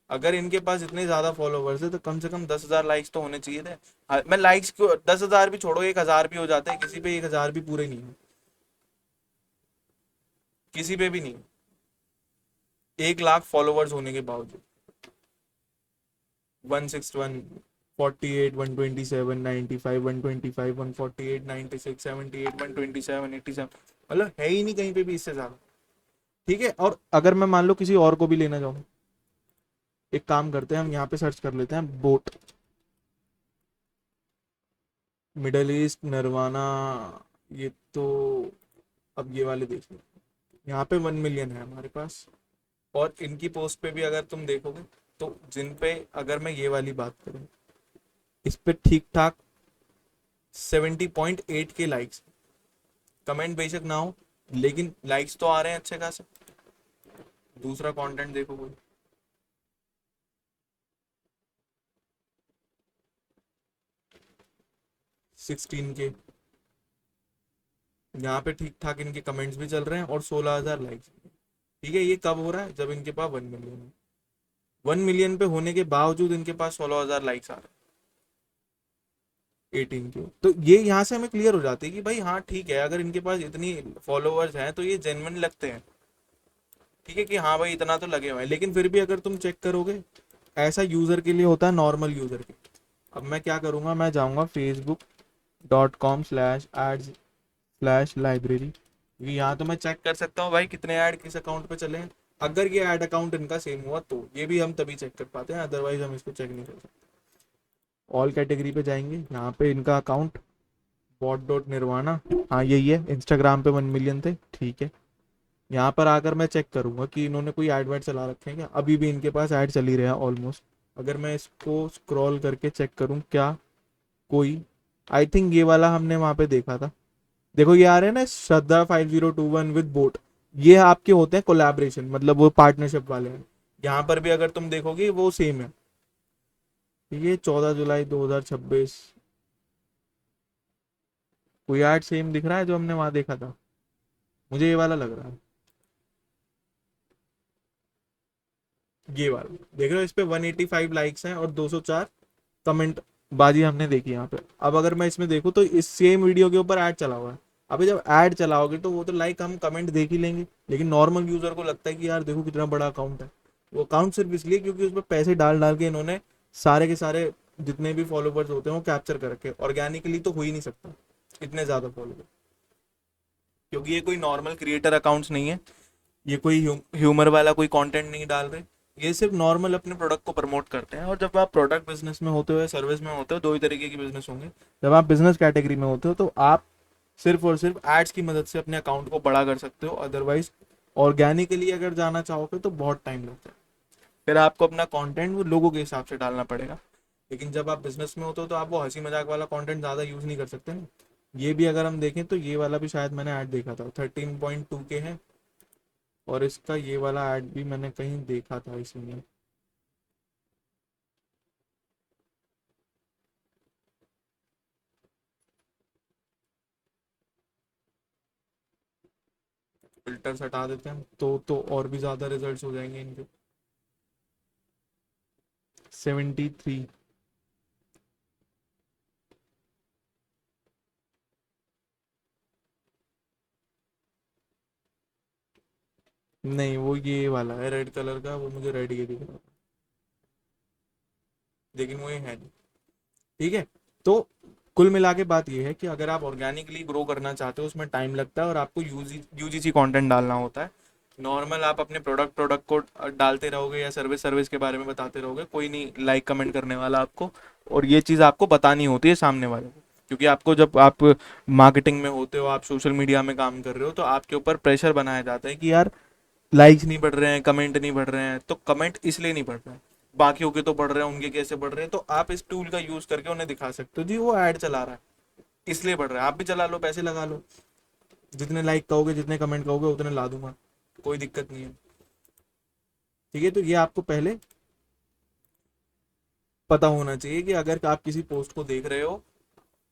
अगर इनके पास इतने ज्यादा फॉलोवर्स है तो कम से कम 10,000 लाइक्स तो होने चाहिए थे। मैं लाइक्स को 10,000 भी छोड़ो, 1,000 भी हो जाते हैं, किसी पे 1,000 भी पूरे नहीं है, किसी पे भी नहीं। 1 लाख फॉलोवर्स होने के बावजूद 161, 48, 127, 95, 125, 148, 96, 78, 127, 87, मतलब है ही नहीं कहीं पे भी इससे ज्यादा। ठीक है, और अगर मैं मान लो किसी और को भी लेना चाहूँ, एक काम करते हैं हम यहाँ पे सर्च कर लेते हैं बोट, मिडल ईस्ट नरवाना, ये तो, अब ये वाले देख लो, यहाँ पे 1 मिलियन है हमारे पास। और इनकी पोस्ट पे भी अगर तुम देखोगे तो जिन पे अगर मैं ये वाली बात करूँ, इस पे ठीक ठाक 70.8 के लाइक्स, कमेंट बेशक ना हो लेकिन लाइक्स तो आ रहे हैं अच्छे खासे। दूसरा कंटेंट देखो कोई, 16 के, यहाँ पे ठीक ठाक इनके कमेंट्स भी चल रहे हैं और 16,000 लाइक्स। ठीक है, ये कब हो रहा है, जब इनके पास 1 मिलियन है। 1 मिलियन पे होने के बावजूद इनके पास 16,000 लाइक्स आ रहे हैं 18 के। तो ये यहाँ से हमें क्लियर हो जाती है कि भाई हाँ ठीक है, अगर इनके पास इतनी फॉलोअर्स हैं तो ये जेन्युइन लगते हैं। ठीक है कि हाँ भाई इतना तो लगे हुए हैं, लेकिन फिर भी अगर तुम चेक करोगे, ऐसा यूजर के लिए होता है, नॉर्मल यूजर के। अब मैं क्या करूंगा, मैं जाऊंगा facebook.com/ads/library, यहाँ तो मैं चेक कर सकता हूँ भाई कितने ऐड किस अकाउंट पे चले हैं। अगर ये ऐड अकाउंट इनका सेम हुआ तो ये भी हम तभी चेक कर पाते हैं, अदरवाइज हम इसको चेक नहीं कर सकते। ऑल कैटेगरी पे जाएंगे, यहाँ पे इनका अकाउंट बॉट डॉट निर्वाणा, हाँ यही है, इंस्टाग्राम पे 1 मिलियन थे, ठीक है। यहाँ पर आकर मैं चेक करूंगा कि इन्होंने कोई एड वेड चला रखे हैं क्या, अभी भी इनके पास ऐड चल ही रहा है ऑलमोस्ट। अगर मैं इसको स्क्रॉल करके चेक करूं क्या कोई, आई थिंक ये वाला हमने वहां पे देखा था, देखो ये आ रहे हैं ना, श्रद्धा 5021 विद बोट, ये आपके होते हैं कोलैबोरेशन, मतलब वो पार्टनरशिप वाले हैं। यहाँ पर भी अगर तुम देखोगे वो सेम है। ये 14 जुलाई 2026, कोई ऐड सेम दिख रहा है जो हमने वहां देखा था, मुझे ये वाला लग रहा है, ये वाला देख रहे हो, इस पे 185 लाइक्स हैं और 204 कमेंट बाजी हमने देखी यहाँ पे। अब अगर मैं इसमें देखूँ तो इस सेम वीडियो के ऊपर ऐड चला हुआ है। अभी जब ऐड चलाओगे तो वो तो लाइक हम कमेंट देख ही लेंगे, लेकिन नॉर्मल यूजर को लगता है कि यार देखो कितना बड़ा अकाउंट है। वो अकाउंट सिर्फ इसलिए क्योंकि उसमें पैसे डाल डाल के इन्होंने सारे के सारे जितने भी फॉलोवर्स होते हैं वो कैप्चर करके, ऑर्गेनिकली तो हो ही नहीं सकता इतने ज्यादा फॉलोवर, क्योंकि ये कोई नॉर्मल क्रिएटर अकाउंट्स नहीं है। ये कोई ह्यूमर वाला कोई कंटेंट नहीं डाल रहे। ये सिर्फ नॉर्मल अपने प्रोडक्ट को प्रमोट करते हैं। और जब आप प्रोडक्ट बिजनेस में होते हो या सर्विस में होते हो, दो ही तरीके के बिजनेस होंगे। जब आप बिजनेस कैटेगरी में होते हो तो आप सिर्फ और सिर्फ एड्स की मदद से अपने अकाउंट को बड़ा कर सकते हो। अदरवाइज ऑर्गेनिकली अगर जाना चाहोगे तो बहुत टाइम लगता है। फिर आपको अपना कंटेंट वो लोगों के हिसाब से डालना पड़ेगा। लेकिन जब आप बिजनेस में होते हो तो आप वो हंसी मजाक वाला कंटेंट ज़्यादा यूज़ नहीं कर सकते ना। ये भी अगर हम देखें तो ये वाला भी शायद मैंने ऐड देखा था, 13.2 के है। और इसका ये वाला ऐड भी मैंने कहीं देखा था इसमें। फिल्टर्स हटा देते हैं तो और भी ज़्यादा रिजल्ट्स हो जाएंगे इनके। 73। नहीं, वो ये वाला है रेड कलर का, वो मुझे रेड ही दिख रहा है, लेकिन वो ये है नहीं। ठीक है। तो कुल मिला के बात ये है कि अगर आप ऑर्गेनिकली ग्रो करना चाहते हो उसमें टाइम लगता है और आपको यूजीसी कंटेंट डालना होता है। नॉर्मल आप अपने प्रोडक्ट को डालते रहोगे या सर्विस सर्विस के बारे में बताते रहोगे, कोई नहीं लाइक कमेंट करने वाला आपको। और ये चीज़ आपको बतानी होती है सामने वाले को, क्योंकि आपको जब आप मार्केटिंग में होते हो, आप सोशल मीडिया में काम कर रहे हो, तो आपके ऊपर प्रेशर बनाया जाता है कि यार लाइक्स नहीं बढ़ रहे हैं, कमेंट नहीं बढ़ रहे हैं। तो कमेंट इसलिए नहीं बढ़ रहे हैं, बाकियों के तो बढ़ रहे हैं, उनके कैसे बढ़ रहे हैं। तो आप इस टूल का यूज करके उन्हें दिखा सकते हो जी वो ऐड चला रहा है इसलिए बढ़ रहा है, आप भी चला लो, पैसे लगा लो, जितने लाइक कहोगे जितने कमेंट कहोगे उतने ला दूंगा, कोई दिक्कत नहीं है। ठीक है। तो ये आपको पहले पता होना चाहिए कि अगर आप किसी पोस्ट को देख रहे हो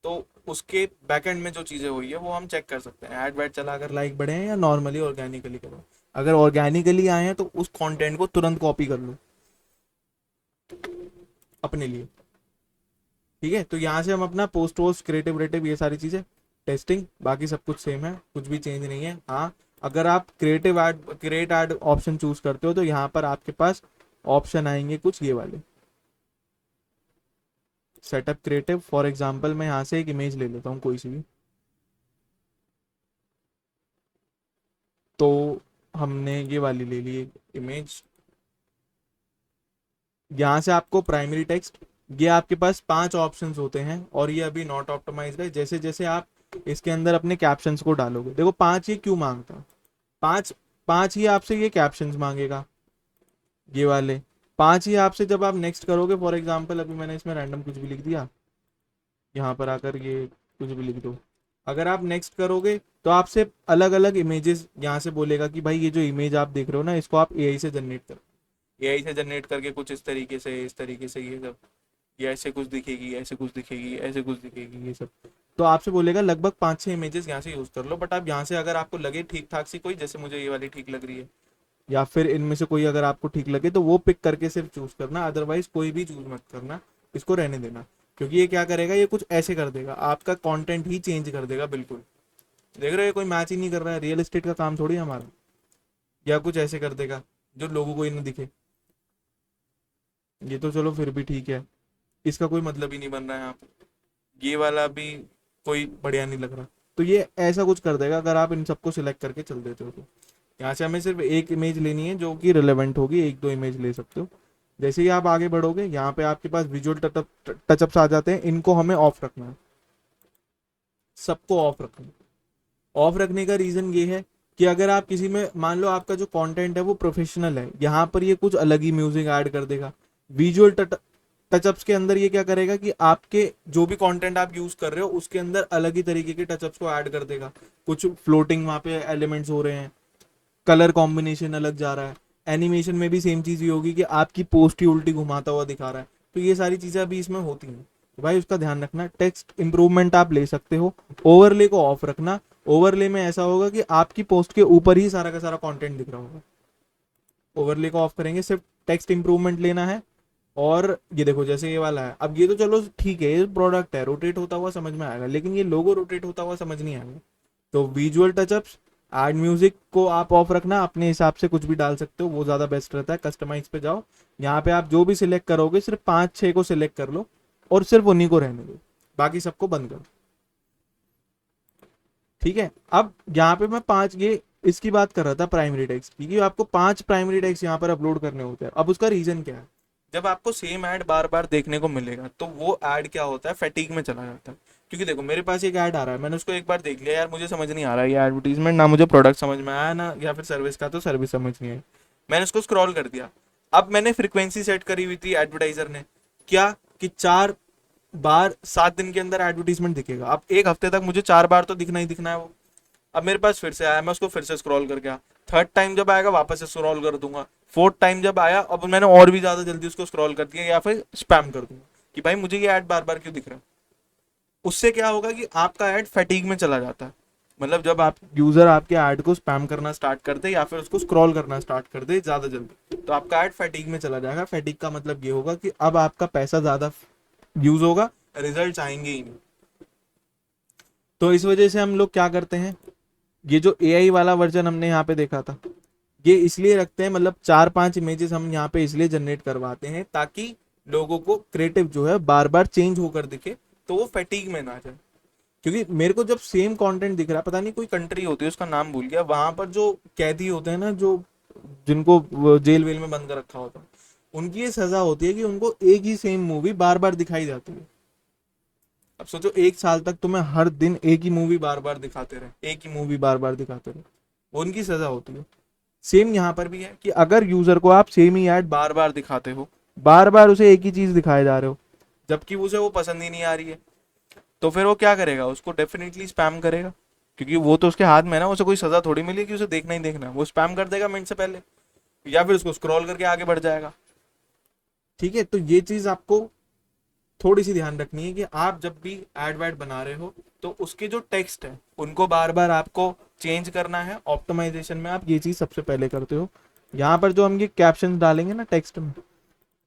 तो उसके बैकएंड में जो चीजें हुई है वो हम चेक कर सकते हैं। ऐड वैड चलाकर लाइक बढ़े हैं या नॉर्मली ऑर्गेनिकली करो। अगर ऑर्गेनिकली आए हैं तो उस कंटेंट को तुरंत कॉपी कर लो अपने लिए। ठीक है। तो यहाँ से हम अपना पोस्ट वोस्ट क्रिएटिव व्रेटिव ये सारी चीजें टेस्टिंग, बाकी सब कुछ सेम है, कुछ भी चेंज नहीं है। हाँ, अगर आप क्रिएट ऐड ऑप्शन चूज करते हो तो यहाँ पर आपके पास ऑप्शन आएंगे कुछ ये वाले, सेटअप क्रिएटिव। फॉर एग्जांपल मैं यहाँ से एक इमेज ले लेता हूँ कोई सी भी। तो हमने ये वाली ले ली एक इमेज। यहाँ से आपको प्राइमरी टेक्स्ट, ये आपके पास 5 ऑप्शंस होते हैं और ये अभी नॉट ऑप्टिमाइज्ड है। जैसे जैसे आप इसके अंदर अपने कैप्शंस को डालोगे, देखो 5 ये क्यों मांगता है, 5 5 ही आपसे ये कैप्शंस मांगेगा ये वाले। 5 ही आपसे जब आप नेक्स्ट करोगे, फॉर एग्जांपल अभी मैंने इसमें रैंडम कुछ भी लिख दिया, यहाँ पर आकर ये कुछ भी लिख दो। अगर आप नेक्स्ट करोगे तो आपसे अलग अलग इमेजेस यहाँ से बोलेगा कि भाई ये जो इमेज आप देख रहे हो ना इसको आप एआई से जनरेट करो। एआई से जनरेट करके कुछ इस तरीके से ये सब, ये ऐसे कुछ दिखेगी, ऐसे कुछ दिखेगी, ऐसे कुछ दिखेगी, ये सब। तो आपसे बोलेगा लगभग 5-6 इमेजेस यहाँ से यूज कर लो। बट आप यहाँ से अगर आपको लगे ठीक ठाक सी कोई, जैसे मुझे ये वाली ठीक लग रही है, या फिर इनमें से कोई अगर आपको ठीक लगे तो वो पिक करके सिर्फ चूज करना, अदरवाइज कोई भी चूज मत करना, इसको रहने देना। क्योंकि ये क्या करेगा, ये कुछ ऐसे कर देगा, आपका कंटेंट ही चेंज कर देगा बिल्कुल। देख रहे हो ये कोई मैच ही नहीं कर रहा है, रियल एस्टेट का काम थोड़ी है हमारा। या कुछ ऐसे कर देगा जो लोगों को ही ना दिखे। ये तो चलो फिर भी ठीक है, इसका कोई मतलब ही नहीं बन रहा है यहाँ पे। ये वाला भी कोई बढ़िया नहीं लग रहा। तो ये ऐसा कुछ कर देगा अगर आप इन सबको सिलेक्ट करके चल देते हो तो। यहाँ से हमें सिर्फ एक इमेज लेनी है जो कि रिलेवेंट होगी, एक दो इमेज ले सकते हो। जैसे ही आप आगे बढ़ोगे यहाँ पे आपके पास विजुअल टचअप्स आ जाते हैं, इनको हमें ऑफ रखना है, सबको ऑफ रखना है। ऑफ रखने का रीजन ये है कि अगर आप किसी में मान लो आपका जो कंटेंट है वो प्रोफेशनल है, यहाँ पर ये कुछ अलग ही म्यूजिक ऐड कर देगा। विजुअल टचअप्स के अंदर ये क्या करेगा कि आपके जो भी कंटेंट आप यूज कर रहे हो उसके अंदर अलग ही तरीके के टचअप्स को ऐड कर देगा। कुछ फ्लोटिंग वहां पे एलिमेंट्स हो रहे हैं, कलर कॉम्बिनेशन अलग जा रहा है। एनिमेशन में भी सेम चीज ये होगी कि आपकी पोस्ट ही उल्टी घुमाता हुआ दिखा रहा है। तो ये सारी चीजें अभी इसमें होती हैं, तो भाई उसका ध्यान रखना। टेक्स्ट इंप्रूवमेंट आप ले सकते हो, ओवरले को ऑफ रखना। ओवरले में ऐसा होगा कि आपकी पोस्ट के ऊपर ही सारा का सारा कंटेंट दिख रहा होगा। ओवरले को ऑफ करेंगे, सिर्फ टेक्स्ट इंप्रूवमेंट लेना है और ये देखो जैसे ये वाला है, अब ये तो चलो ठीक है, ये प्रोडक्ट है, रोटेट होता हुआ समझ में आएगा, लेकिन ये लोगो रोटेट होता हुआ समझ नहीं आएगा। तो विजुअल टचअप्स, ऐड म्यूजिक को आप ऑफ रखना, अपने हिसाब से कुछ भी डाल सकते हो, वो ज़्यादा बेस्ट रहता है। कस्टमाइज पे जाओ, यहाँ पे आप जो भी सिलेक्ट करोगे सिर्फ 5-6 को सिलेक्ट कर लो और सिर्फ उन्हीं को रहने दो, बाकी सबको बंद करो। ठीक है, अब यहाँ पे मैं 5 ये इसकी बात कर रहा था प्राइमरी टेक्स्ट की, कि आपको 5 प्राइमरी टेक्स्ट यहाँ पर अपलोड करने होते हैं। अब उसका रीजन क्या है, जब आपको सेम ऐड बार बार देखने को मिलेगा तो वो ऐड क्या होता है, फैटीग में चला जाता है। क्योंकि देखो मेरे पास एक ऐड आ रहा है, मैंने उसको एक बार देख लिया, यार मुझे समझ नहीं आ रहा है ये एडवर्टीजमेंट, ना मुझे प्रोडक्ट समझ में आया ना या फिर सर्विस का, तो सर्विस समझ नहीं आई, मैंने उसको स्क्रॉल कर दिया। अब मैंने फ्रीक्वेंसी सेट करी हुई थी एडवर्टाइजर ने, क्या कि 4 बार 7 दिन के अंदर एडवर्टीजमेंट दिखेगा। अब एक हफ्ते तक मुझे 4 बार तो दिखना ही दिखना है वो। अब मेरे पास फिर से आया, मैं उसको फिर से स्क्रॉल कर गया, थर्ड टाइम जब आएगा वापस से स्क्रॉल कर दूंगा, फोर्थ टाइम जब आया अब मैंने और भी ज्यादा जल्दी उसको स्क्रॉल कर दिया या फिर स्पैम कर दूंगा कि भाई मुझे ये ऐड बार बार क्यों दिख रहा है। उससे क्या होगा कि आपका ऐड फैटीग में चला जाता है। मतलब जब आप यूजर आपके ऐड को स्पैम करना स्टार्ट कर दे या फिर उसको स्क्रॉल करना स्टार्ट कर दे ज्यादा जल्दी, तो आपका ऐड फैटीग में चला जाएगा। फैटीग का मतलब ये होगा कि अब आपका पैसा ज्यादा यूज होगा, रिजल्ट आएंगे ही नहीं। तो इस वजह से हम लोग क्या करते हैं, ये जो एआई वाला वर्जन हमने यहाँ पे देखा था, ये इसलिए रखते हैं, मतलब 4-5 इमेजेस हम यहाँ पे इसलिए जनरेट करवाते हैं ताकि लोगों को क्रिएटिव जो है बार बार चेंज होकर दिखे, तो वो फैटीग में ना जाए। क्योंकि मेरे को जब सेम कंटेंट दिख रहा है, पता नहीं कोई कंट्री होती है उसका नाम भूल गया, वहां पर जो कैदी होते हैं ना, जो जिनको जेल वेल में बंद कर रखा होता है, उनकी ये सजा होती है कि उनको एक ही सेम मूवी बार बार दिखाई जाती है। अब सोचो 1 साल तक तुम्हें हर दिन एक ही मूवी बार बार दिखाते रहे, एक ही मूवी बार बार दिखाते रहे, वो उनकी सजा होती है। सेम यहाँ पर भी है कि अगर यूजर को आप सेम ही ऐड बार बार दिखाते हो, बार बार उसे एक ही चीज दिखाए जा रहे हो, जबकि उसे वो पसंद ही नहीं आ रही है, तो फिर वो क्या करेगा, उसको डेफिनेटली स्पैम करेगा। क्योंकि वो तो उसके हाथ में है ना, उसे कोई सजा थोड़ी मिली कि उसे देखना ही देखना है, वो स्पैम कर देगा मिनट से पहले, या फिर उसको स्क्रॉल करके आगे बढ़ जाएगा। ठीक है, तो ये चीज आपको थोड़ी सी ध्यान रखनी है कि आप जब भी एड वैड बना रहे हो तो उसके जो टेक्स्ट है उनको बार बार आपको चेंज करना है। ऑप्टिमाइजेशन में आप ये चीज सबसे पहले करते हो। यहाँ पर जो हम ये कैप्शन डालेंगे ना टेक्स्ट में,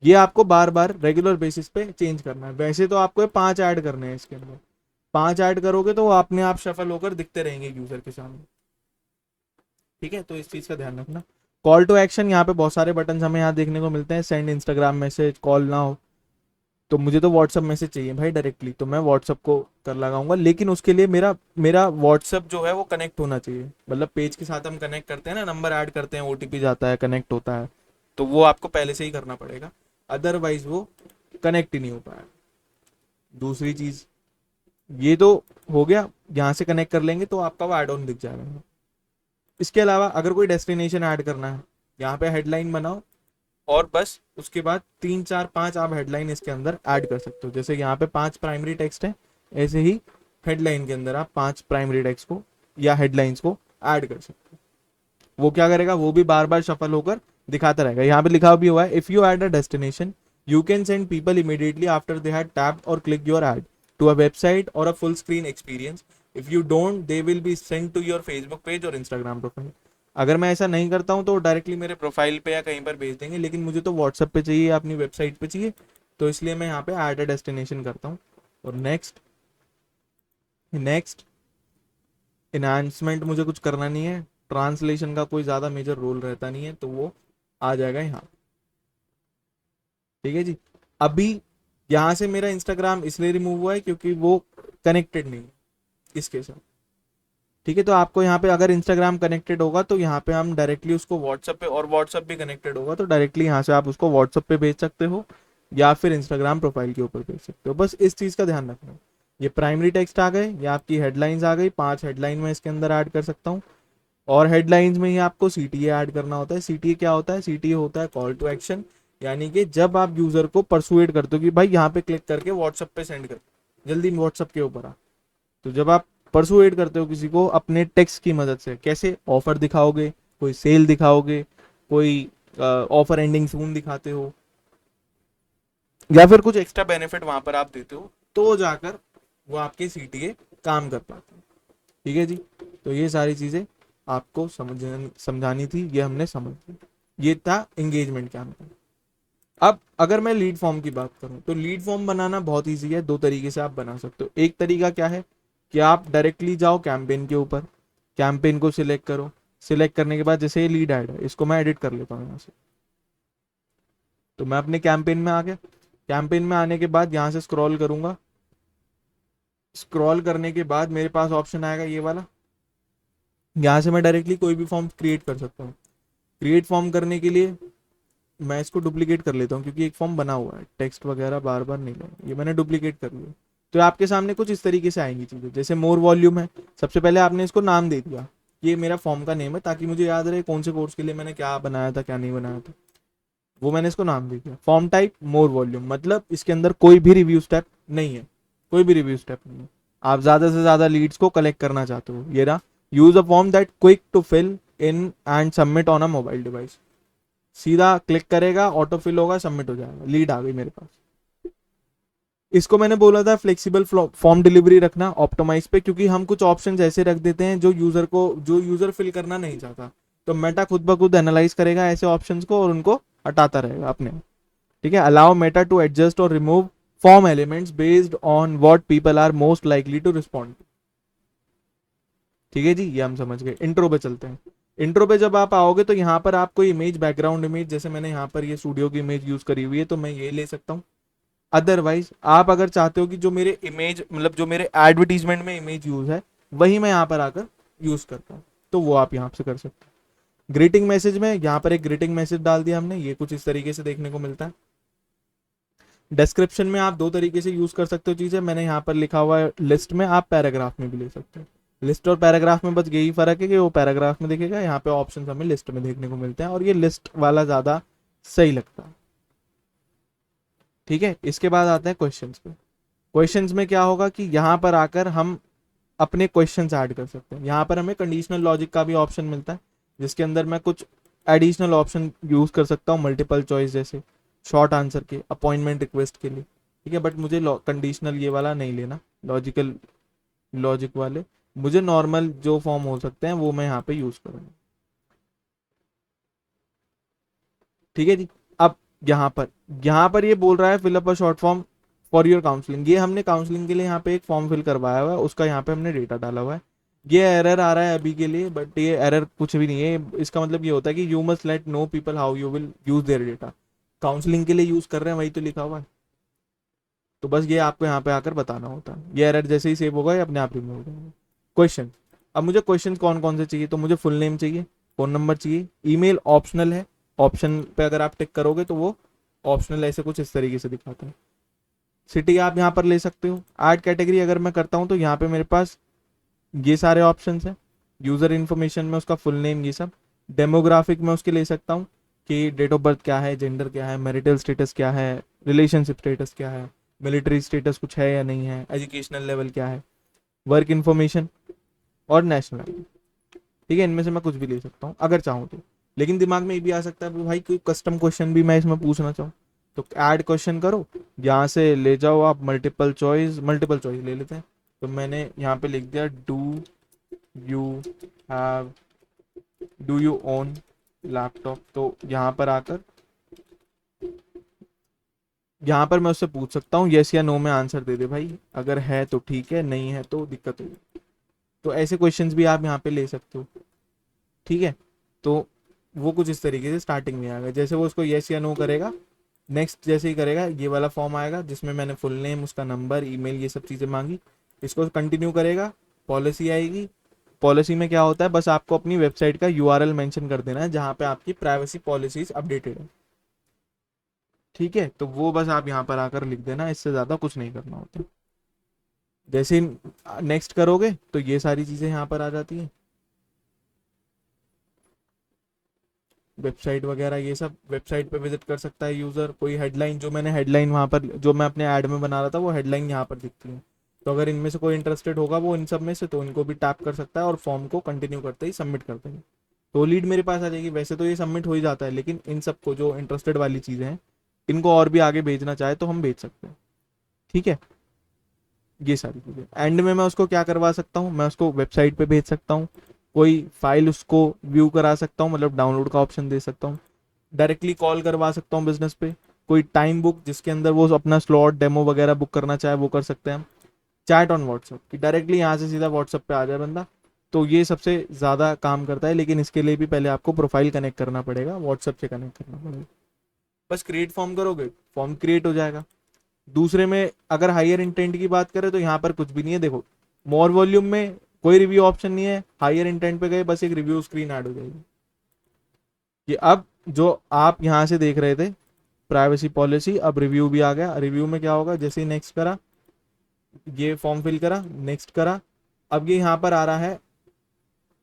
ये आपको बार बार रेगुलर बेसिस पे चेंज करना है। वैसे तो आपको 5 ऐड करने हैं इसके अंदर, 5 ऐड करोगे तो वो अपने आप शफल होकर दिखते रहेंगे यूजर के सामने। ठीक है, तो इस चीज का ध्यान रखना। कॉल टू एक्शन, यहाँ पे बहुत सारे बटन हमें यहाँ देखने को मिलते हैं, send Instagram message, call now. तो मुझे तो व्हाट्सअप मैसेज चाहिए भाई डायरेक्टली, तो मैं व्हाट्सअप को कर लगाऊंगा, लेकिन उसके लिए मेरा मेरा व्हाट्सअप जो है वो कनेक्ट होना चाहिए। मतलब पेज के साथ हम कनेक्ट करते हैं ना, नंबर ऐड करते हैं, ओटीपी जाता है, कनेक्ट होता है, तो वो आपको पहले से ही करना पड़ेगा, अदरवाइज वो कनेक्ट ही नहीं हो पाया। दूसरी चीज ये तो हो गया, यहाँ से कनेक्ट कर लेंगे तो आपका वो एड ऑन दिख जाएगा। इसके अलावा अगर कोई डेस्टिनेशन ऐड करना है, यहाँ पे हेडलाइन बनाओ और बस उसके बाद 3-4-5 आप हेडलाइन इसके अंदर ऐड कर सकते हो। जैसे यहाँ पे 5 प्राइमरी टेक्स्ट है, ऐसे ही हेडलाइन के अंदर आप 5 प्राइमरी टेक्स्ट को या हेडलाइंस को ऐड कर सकते हो। वो क्या करेगा, वो भी बार बार शफल होकर दिखाता रहेगा। यहाँ पे लिखा भी हुआ है, if you add a destination you can send people immediately after they had tapped और click your ad to a website और a full screen experience. If you don't they will be send to your Facebook page और इंस्टाग्राम प्रोफाइल। अगर मैं ऐसा नहीं करता हूँ तो डायरेक्टली मेरे प्रोफाइल पे या कहीं पर भेज देंगे, लेकिन मुझे तो व्हाट्सएप पे चाहिए या अपनी वेबसाइट पे चाहिए, तो इसलिए मैं यहाँ पे ऐड अ डेस्टिनेशन करता हूँ। और नेक्स्ट नेक्स्ट इन्हांसमेंट मुझे कुछ करना नहीं है, ट्रांसलेशन का कोई ज़्यादा मेजर रोल रहता नहीं है, तो वो आ जाएगा यहाँ। ठीक है जी। अभी यहाँ से मेरा इंस्टाग्राम इसलिए रिमूव हुआ है क्योंकि वो कनेक्टेड नहीं है इसके साथ। ठीक है, तो आपको यहाँ पे अगर इंस्टाग्राम कनेक्टेड होगा तो यहाँ पे हम डायरेक्टली उसको व्हाट्सएप पे, और व्हाट्सएप भी कनेक्टेड होगा तो डायरेक्टली यहाँ से आप उसको व्हाट्सएप पे भेज सकते हो या फिर इंस्टाग्राम प्रोफाइल के ऊपर भेज सकते हो। बस इस चीज़ का ध्यान रखना। ये प्राइमरी टेक्स्ट आ गए, ये आपकी हेडलाइंस आ गई, 5 हेडलाइन में इसके अंदर ऐड कर सकता हूँ। और हेडलाइंस में ही आपको सीटीए ऐड करना होता है। सीटीए क्या होता है, सीटीए होता है कॉल टू एक्शन, यानी कि जब आप यूजर को परसुएट करते हो कि भाई यहाँ पे क्लिक करके व्हाट्सएप पे सेंड कर, जल्दी व्हाट्सएप के ऊपर आ। तो जब आप परसुएट करते हो किसी को अपने टेक्स्ट की मदद से, कैसे, ऑफर दिखाओगे, कोई सेल दिखाओगे, कोई ऑफर एंडिंग सून दिखाते हो, या फिर कुछ एक्स्ट्रा बेनिफिट वहां पर आप देते हो, तो जाकर वो आपके सीटीए काम कर पाते हैं। ठीक है जी। तो ये सारी चीजें आपको समझानी थी, ये हमने समझ ली। ये था एंगेजमेंट कैंपेन। अब अगर मैं लीड फॉर्म की बात करूं तो लीड फॉर्म बनाना बहुत ईजी है, दो तरीके से आप बना सकते हो। एक तरीका क्या है कि आप डायरेक्टली जाओ कैंपेन के ऊपर, कैंपेन को सिलेक्ट करो, सिलेक्ट करने के बाद जैसे ये लीड ऐड है इसको मैं एडिट कर लेता हूँ यहाँ से, तो मैं अपने कैंपेन में आ गया। कैंपेन में आने के बाद यहाँ से स्क्रॉल करूंगा, स्क्रॉल करने के बाद मेरे पास ऑप्शन आएगा ये वाला, यहाँ से मैं डायरेक्टली कोई भी फॉर्म क्रिएट कर सकता हूँ। क्रिएट फॉर्म करने के लिए मैं इसको डुप्लीकेट कर लेता हूँ क्योंकि एक फॉर्म बना हुआ है, टेक्स्ट वगैरह बार बार नहीं लेना, ये मैंने डुप्लीकेट कर लिया। तो आपके सामने कुछ इस तरीके से आएंगी चीज़ें, जैसे मोर वॉल्यूम है, सबसे पहले आपने इसको नाम दे दिया, ये मेरा फॉर्म का नेम है ताकि मुझे याद रहे कौन से कोर्स के लिए मैंने क्या बनाया था क्या नहीं बनाया था, वो मैंने इसको नाम दे दिया। फॉर्म टाइप मोर वॉल्यूम, मतलब इसके अंदर कोई भी रिव्यू स्टेप नहीं है, कोई भी रिव्यू स्टेप नहीं है, आप ज़्यादा से ज़्यादा लीड्स को कलेक्ट करना चाहते हो। ये रहा, use a form that quick to fill in and submit on a mobile device, सीधा क्लिक करेगा, ऑटो फिल होगा, सबमिट हो जाएगा, लीड आ गई मेरे पास। इसको मैंने बोला था फ्लेक्सिबल फॉर्म डिलीवरी रखना ऑप्टिमाइज पे, क्योंकि हम कुछ ऑप्शंस ऐसे रख देते हैं जो यूजर फिल करना नहीं चाहता, तो मेटा खुद ब खुद एनालाइज करेगा ऐसे ऑप्शंस को और उनको हटाता रहेगा अपने। ठीक है, अलाउ मेटा टू एडजस्ट और remove form elements based on what people are most likely to respond. ठीक है जी, ये हम समझ गए। इंट्रो पे चलते हैं। इंट्रो पे जब आप आओगे तो यहाँ पर आपको इमेज, बैकग्राउंड इमेज, जैसे मैंने यहाँ पर ये स्टूडियो की इमेज यूज करी हुई है तो मैं ये ले सकता हूँ। अदरवाइज आप अगर चाहते हो कि जो मेरे इमेज, मतलब जो मेरे एडवर्टीजमेंट में इमेज यूज है वही मैं यहाँ पर आकर यूज करता हूँ, तो वो आप यहाँ से कर सकते हैं। ग्रीटिंग मैसेज में यहाँ पर एक ग्रीटिंग मैसेज डाल दिया हमने, ये कुछ इस तरीके से देखने को मिलता है। डिस्क्रिप्शन में आप दो तरीके से यूज कर सकते हो चीजें, मैंने यहाँ पर लिखा हुआ है लिस्ट में, आप पैराग्राफ में भी ले सकते हो। लिस्ट और पैराग्राफ में बस यही फर्क है कि वो पैराग्राफ में दिखेगा, यहाँ पे ऑप्शन हमें लिस्ट में देखने को मिलते हैं और ये लिस्ट वाला ज्यादा सही लगता है। ठीक है, इसके बाद आते हैं क्वेश्चंस पे। क्वेश्चंस में क्या होगा कि यहाँ पर आकर हम अपने क्वेश्चंस ऐड कर सकते हैं। यहाँ पर हमें कंडीशनल लॉजिक का भी ऑप्शन मिलता है जिसके अंदर मैं कुछ एडिशनल ऑप्शन यूज कर सकता हूँ, मल्टीपल चॉइस जैसे शॉर्ट आंसर के, अपॉइंटमेंट रिक्वेस्ट के लिए। ठीक है, बट मुझे कंडीशनल ये वाला नहीं लेना, लॉजिकल लॉजिक वाले, मुझे नॉर्मल जो फॉर्म हो सकते हैं वो मैं यहाँ पे यूज करूँगा। ठीक है जी। अब यहाँ पर ये बोल रहा है fill up a short form for your counselling, ये हमने काउंसलिंग के लिए यहाँ पे एक फॉर्म फिल करवाया हुआ है, उसका यहाँ पे हमने डेटा डाला हुआ है। ये एरर आ रहा है अभी के लिए, बट ये एरर कुछ भी नहीं है, इसका मतलब ये होता है कि you must late know people how you will use their data, counselling के लिए यूज कर रहे हैं वही तो लिखा हुआ है, तो बस ये आपको यहाँ पे आकर बताना होता है। ये एरर जैसे ही सेव होगा ये अपने आप रिमूव हो जाएगा। क्वेश्चन, अब मुझे क्वेश्चन कौन कौन से चाहिए, तो मुझे फुल नेम चाहिए, फोन नंबर चाहिए, ईमेल ऑप्शनल है, ऑप्शन पे अगर आप टिक करोगे तो वो ऑप्शनल ऐसे कुछ इस तरीके से दिखाता है। सिटी आप यहाँ पर ले सकते हो। ऐड कैटेगरी अगर मैं करता हूँ तो यहाँ पे मेरे पास ये सारे ऑप्शन हैं। यूजर इन्फॉर्मेशन में उसका फुल नेम, ये सब। डेमोग्राफिक में उसके ले सकता हूँ कि डेट ऑफ बर्थ क्या है, जेंडर क्या है, मैरिटल स्टेटस क्या है, रिलेशनशिप स्टेटस क्या है, मिलिट्री स्टेटस कुछ है या नहीं है, एजुकेशनल लेवल क्या है, वर्क इन्फॉर्मेशन और नेशनल। ठीक है, इनमें से मैं कुछ भी ले सकता हूँ अगर चाहूँ तो, लेकिन दिमाग में ये भी आ सकता है भाई कोई कस्टम क्वेश्चन भी मैं इसमें पूछना चाहूँ, तो ऐड क्वेश्चन करो, यहाँ से ले जाओ आप मल्टीपल चॉइस ले लेते हैं। तो मैंने यहाँ पे लिख दिया you have do you own laptop, तो यहाँ पर मैं उससे पूछ सकता हूँ यस या नो में आंसर दे दे भाई, अगर है तो ठीक है, नहीं है तो दिक्कत होगी। तो ऐसे क्वेश्चंस भी आप यहाँ पे ले सकते हो। ठीक है, तो वो कुछ इस तरीके से स्टार्टिंग में आएगा, जैसे वो उसको यस या नो करेगा, नेक्स्ट जैसे ही करेगा ये वाला फॉर्म आएगा जिसमें मैंने फुल नेम, उसका नंबर, ईमेल, ये सब चीज़ें मांगी, इसको कंटिन्यू करेगा, पॉलिसी आएगी। पॉलिसी में क्या होता है, बस आपको अपनी वेबसाइट का यूआरएल मेंशन कर देना है जहाँ पे आपकी प्राइवेसी पॉलिसीज अपडेटेड है। ठीक है, तो वो बस आप यहाँ पर आकर लिख देना, इससे ज़्यादा कुछ नहीं करना होता। जैसे नेक्स्ट करोगे तो ये सारी चीज़ें यहाँ पर आ जाती हैं, वेबसाइट वगैरह, ये सब वेबसाइट पे विजिट कर सकता है यूज़र। कोई हेडलाइन, जो मैंने हेडलाइन वहाँ पर जो मैं अपने ऐड में बना रहा था वो हेडलाइन यहाँ पर दिखती है, तो अगर इनमें से कोई इंटरेस्टेड होगा वो इन सब में से, तो इनको भी टैप कर सकता है और फॉर्म को कंटिन्यू करते ही सबमिट कर देंगे, तो लीड मेरे पास आ जाएगी। वैसे तो ये सबमिट हो ही जाता है, लेकिन इन सबको जो इंटरेस्टेड वाली चीज़ें हैं इनको और भी आगे भेजना चाहे तो हम भेज सकते हैं। ठीक है, ये सारी चीज़ें एंड में मैं उसको क्या करवा सकता हूँ, मैं उसको वेबसाइट पे भेज सकता हूँ, कोई फाइल उसको व्यू करा सकता हूँ, मतलब डाउनलोड का ऑप्शन दे सकता हूँ, डायरेक्टली कॉल करवा सकता हूँ बिजनेस पे, कोई टाइम बुक जिसके अंदर वो अपना स्लॉट डेमो वगैरह बुक करना चाहे वो कर सकते हैं हम। चैट ऑन व्हाट्सएप कि डायरेक्टली यहाँ से सीधा व्हाट्सएप पे आ जाए बंदा, तो ये सबसे ज़्यादा काम करता है, लेकिन इसके लिए भी पहले आपको प्रोफाइल कनेक्ट करना पड़ेगा, व्हाट्सएप से कनेक्ट करना पड़ेगा। बस क्रिएट फॉर्म करोगे, फॉर्म क्रिएट हो जाएगा। दूसरे में अगर हायर इंटेंट की बात करें तो यहाँ पर कुछ भी नहीं है, देखो मोर वॉल्यूम में कोई रिव्यू ऑप्शन नहीं है, हायर इंटेंट पे गए बस एक रिव्यू स्क्रीन ऐड हो जाएगी। कि अब जो आप यहाँ से देख रहे थे प्राइवेसी पॉलिसी, अब रिव्यू भी आ गया। रिव्यू में क्या होगा, जैसे ही नेक्स्ट करा, ये फॉर्म फिल करा, नेक्स्ट करा, अब ये यहाँ पर आ रहा है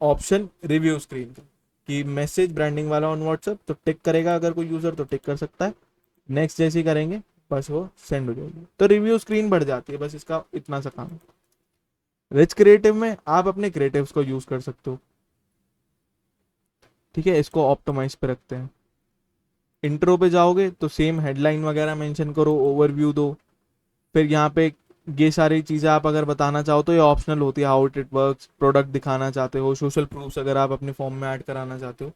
ऑप्शन रिव्यू स्क्रीन का कि मैसेज ब्रांडिंग वाला ऑन व्हाट्सएप, तो टिक करेगा अगर कोई यूजर तो टिक कर सकता है। नेक्स्ट जैसे ही करेंगे बस वो सेंड हो जाएगी, तो रिव्यू स्क्रीन बढ़ जाती है। बस इसका इतना सा काम। रिच क्रिएटिव में आप अपने क्रिएटिव्स को यूज कर सकते हो, ठीक है। इसको ऑप्टिमाइज पे रखते हैं। इंट्रो पे जाओगे तो सेम हेडलाइन वगैरह मेंशन करो, ओवरव्यू दो। फिर यहाँ पे ये सारी चीज़ें आप अगर बताना चाहो तो ये ऑप्शनल होती है, हाउ इट वर्क्स, प्रोडक्ट दिखाना चाहते हो, सोशल प्रूफ्स अगर आप अपने फॉर्म में ऐड कराना चाहते हो,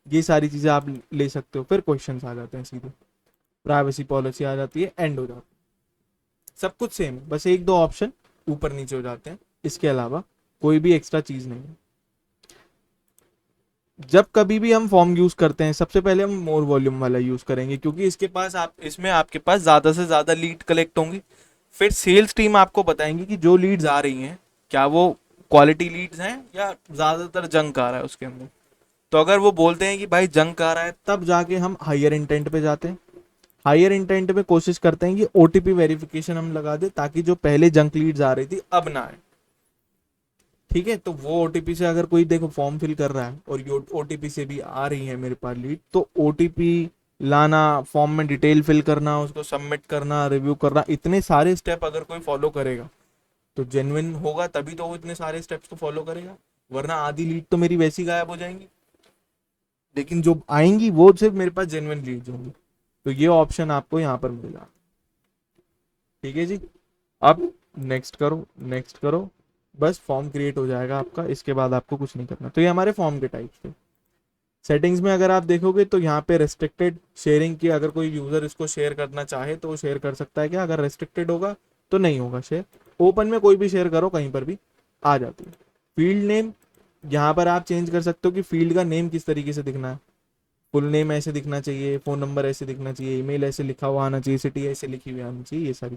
ये सारी चीज़ें आप ले सकते हो। फिर क्वेश्चंस आ जाते हैं सीधे, प्राइवेसी पॉलिसी आ जाती है, एंड हो जाता है। सब कुछ सेम है, बस एक दो ऑप्शन ऊपर नीचे हो जाते हैं, इसके अलावा कोई भी एक्स्ट्रा चीज़ नहीं है। जब कभी भी हम फॉर्म यूज करते हैं सबसे पहले हम मोर वॉल्यूम वाला यूज करेंगे, क्योंकि इसके पास आप इसमें आपके पास ज्यादा से ज्यादा लीड कलेक्ट होंगी। फिर सेल्स टीम आपको बताएंगी कि जो लीड्स आ रही हैं क्या वो क्वालिटी लीड्स हैं या ज्यादातर जंक आ रहा है उसके अंदर। तो अगर वो बोलते हैं कि भाई जंक आ रहा है, तब जाके हम हायर इंटेंट पे जाते हैं। हायर इंटेंट पे कोशिश करते हैं कि ओटीपी वेरिफिकेशन हम लगा दे, ताकि जो पहले जंक लीड्स आ रही थी अब ना आए, ठीक है। तो वो ओटीपी से अगर कोई देखो फॉर्म फिल कर रहा है और ये ओटीपी से भी आ रही है मेरे पास लीड, तो ओटीपी लाना, फॉर्म में डिटेल फिल करना, उसको सबमिट करना, रिव्यू करना, इतने सारे स्टेप अगर कोई फॉलो करेगा तो जेन्युइन होगा, तभी तो वो इतने सारे स्टेप्स को फॉलो करेगा। वरना आधी लीड तो मेरी वैसी गायब हो जाएंगी, लेकिन जो आएंगी वो सिर्फ मेरे पास जेन्युइन लीड्स होंगी। तो ये ऑप्शन आपको यहाँ पर मिलेगा, ठीक है जी। अब नेक्स्ट करो, नेक्स्ट करो, बस फॉर्म क्रिएट हो जाएगा आपका। इसके बाद आपको कुछ नहीं करना। तो ये हमारे फॉर्म के टाइप्स थे। सेटिंग्स में अगर आप देखोगे तो यहाँ पे रेस्ट्रिक्टेड शेयरिंग की, अगर कोई यूजर इसको शेयर करना चाहे तो वो शेयर कर सकता है क्या, अगर रेस्ट्रिक्टेड होगा तो नहीं होगा शेयर। ओपन में कोई भी शेयर करो कहीं पर भी आ जाती है। फील्ड नेम यहाँ पर आप चेंज कर सकते हो कि फील्ड का नेम किस तरीके से दिखना है। फुल नेम ऐसे दिखना चाहिए, फोन नंबर ऐसे दिखना चाहिए, ईमेल ऐसे लिखा हुआ आना चाहिए, सिटी ऐसे लिखी हुई आनी चाहिए, ये सारी।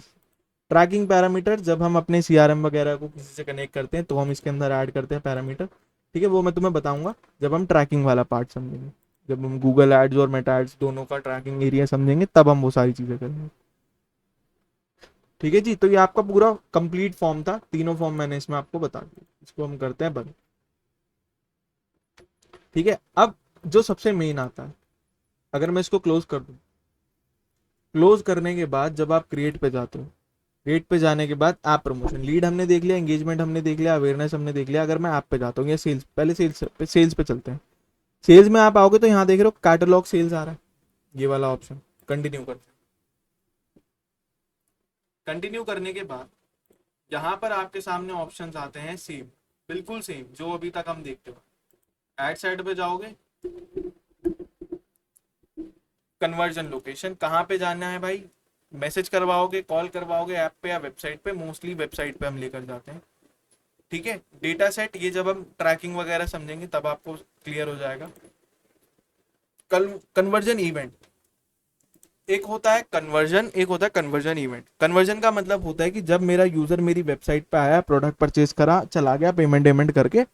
ट्रैकिंग पैरामीटर जब हम अपने सीआरएम वगैरह को किसी से कनेक्ट करते हैं तो हम इसके अंदर ऐड करते हैं पैरामीटर, ठीक है। वो मैं तुम्हें बताऊंगा जब हम ट्रैकिंग वाला पार्ट समझेंगे, जब हम गूगल एड्स और मेटा एड्स दोनों का ट्रैकिंग एरिया समझेंगे तब हम वो सारी चीजें करेंगे, ठीक है जी। तो ये आपका पूरा कंप्लीट फॉर्म था, तीनों फॉर्म मैंने इसमें आपको बता दिया। इसको हम करते हैं बंद, ठीक है। अब जो सबसे मेन आता है, अगर मैं इसको क्लोज कर दूं, क्लोज करने के बाद जब आप क्रिएट पे जाते हो, रेट पे जाने के बाद ऐप प्रमोशन, लीड हमने देख लिया, एंगेजमेंट हमने देख लिया, अवेयरनेस हमने देख लिया। अगर मैं ऐप पे जाता हूँ या सेल्स, पहले सेल्स पे चलते हैं। सेल्स में आप आओगे तो यहाँ देख रहे हो कैटलॉग सेल्स आ रहा है, ये वाला ऑप्शन। कंटिन्यू करते हैं। कंटिन्यू करने के बाद यहाँ पर आपके सामने ऑप्शंस आते हैं सेम, बिल्कुल सेम जो अभी तक हम देखते हो। एड साइड पे जाओगे, कन्वर्जन लोकेशन कहाँ पे जाना है भाई, मैसेज करवाओगे, कॉल करवाओगे ऐप पे या वेबसाइट पे, मोस्टली वेबसाइट पे हम लेकर जाते हैं, ठीक है। डेटा सेट ये जब हम ट्रैकिंग वगैरह समझेंगे तब आपको क्लियर हो जाएगा। कल कन्वर्जन इवेंट, एक होता है कन्वर्जन, एक होता है कन्वर्जन इवेंट। कन्वर्जन का मतलब होता है कि जब मेरा यूजर मेरी वेबसाइट पे आया, प्रोडक्ट परचेज करा, चला गया, पेमेंट वेमेंट करके,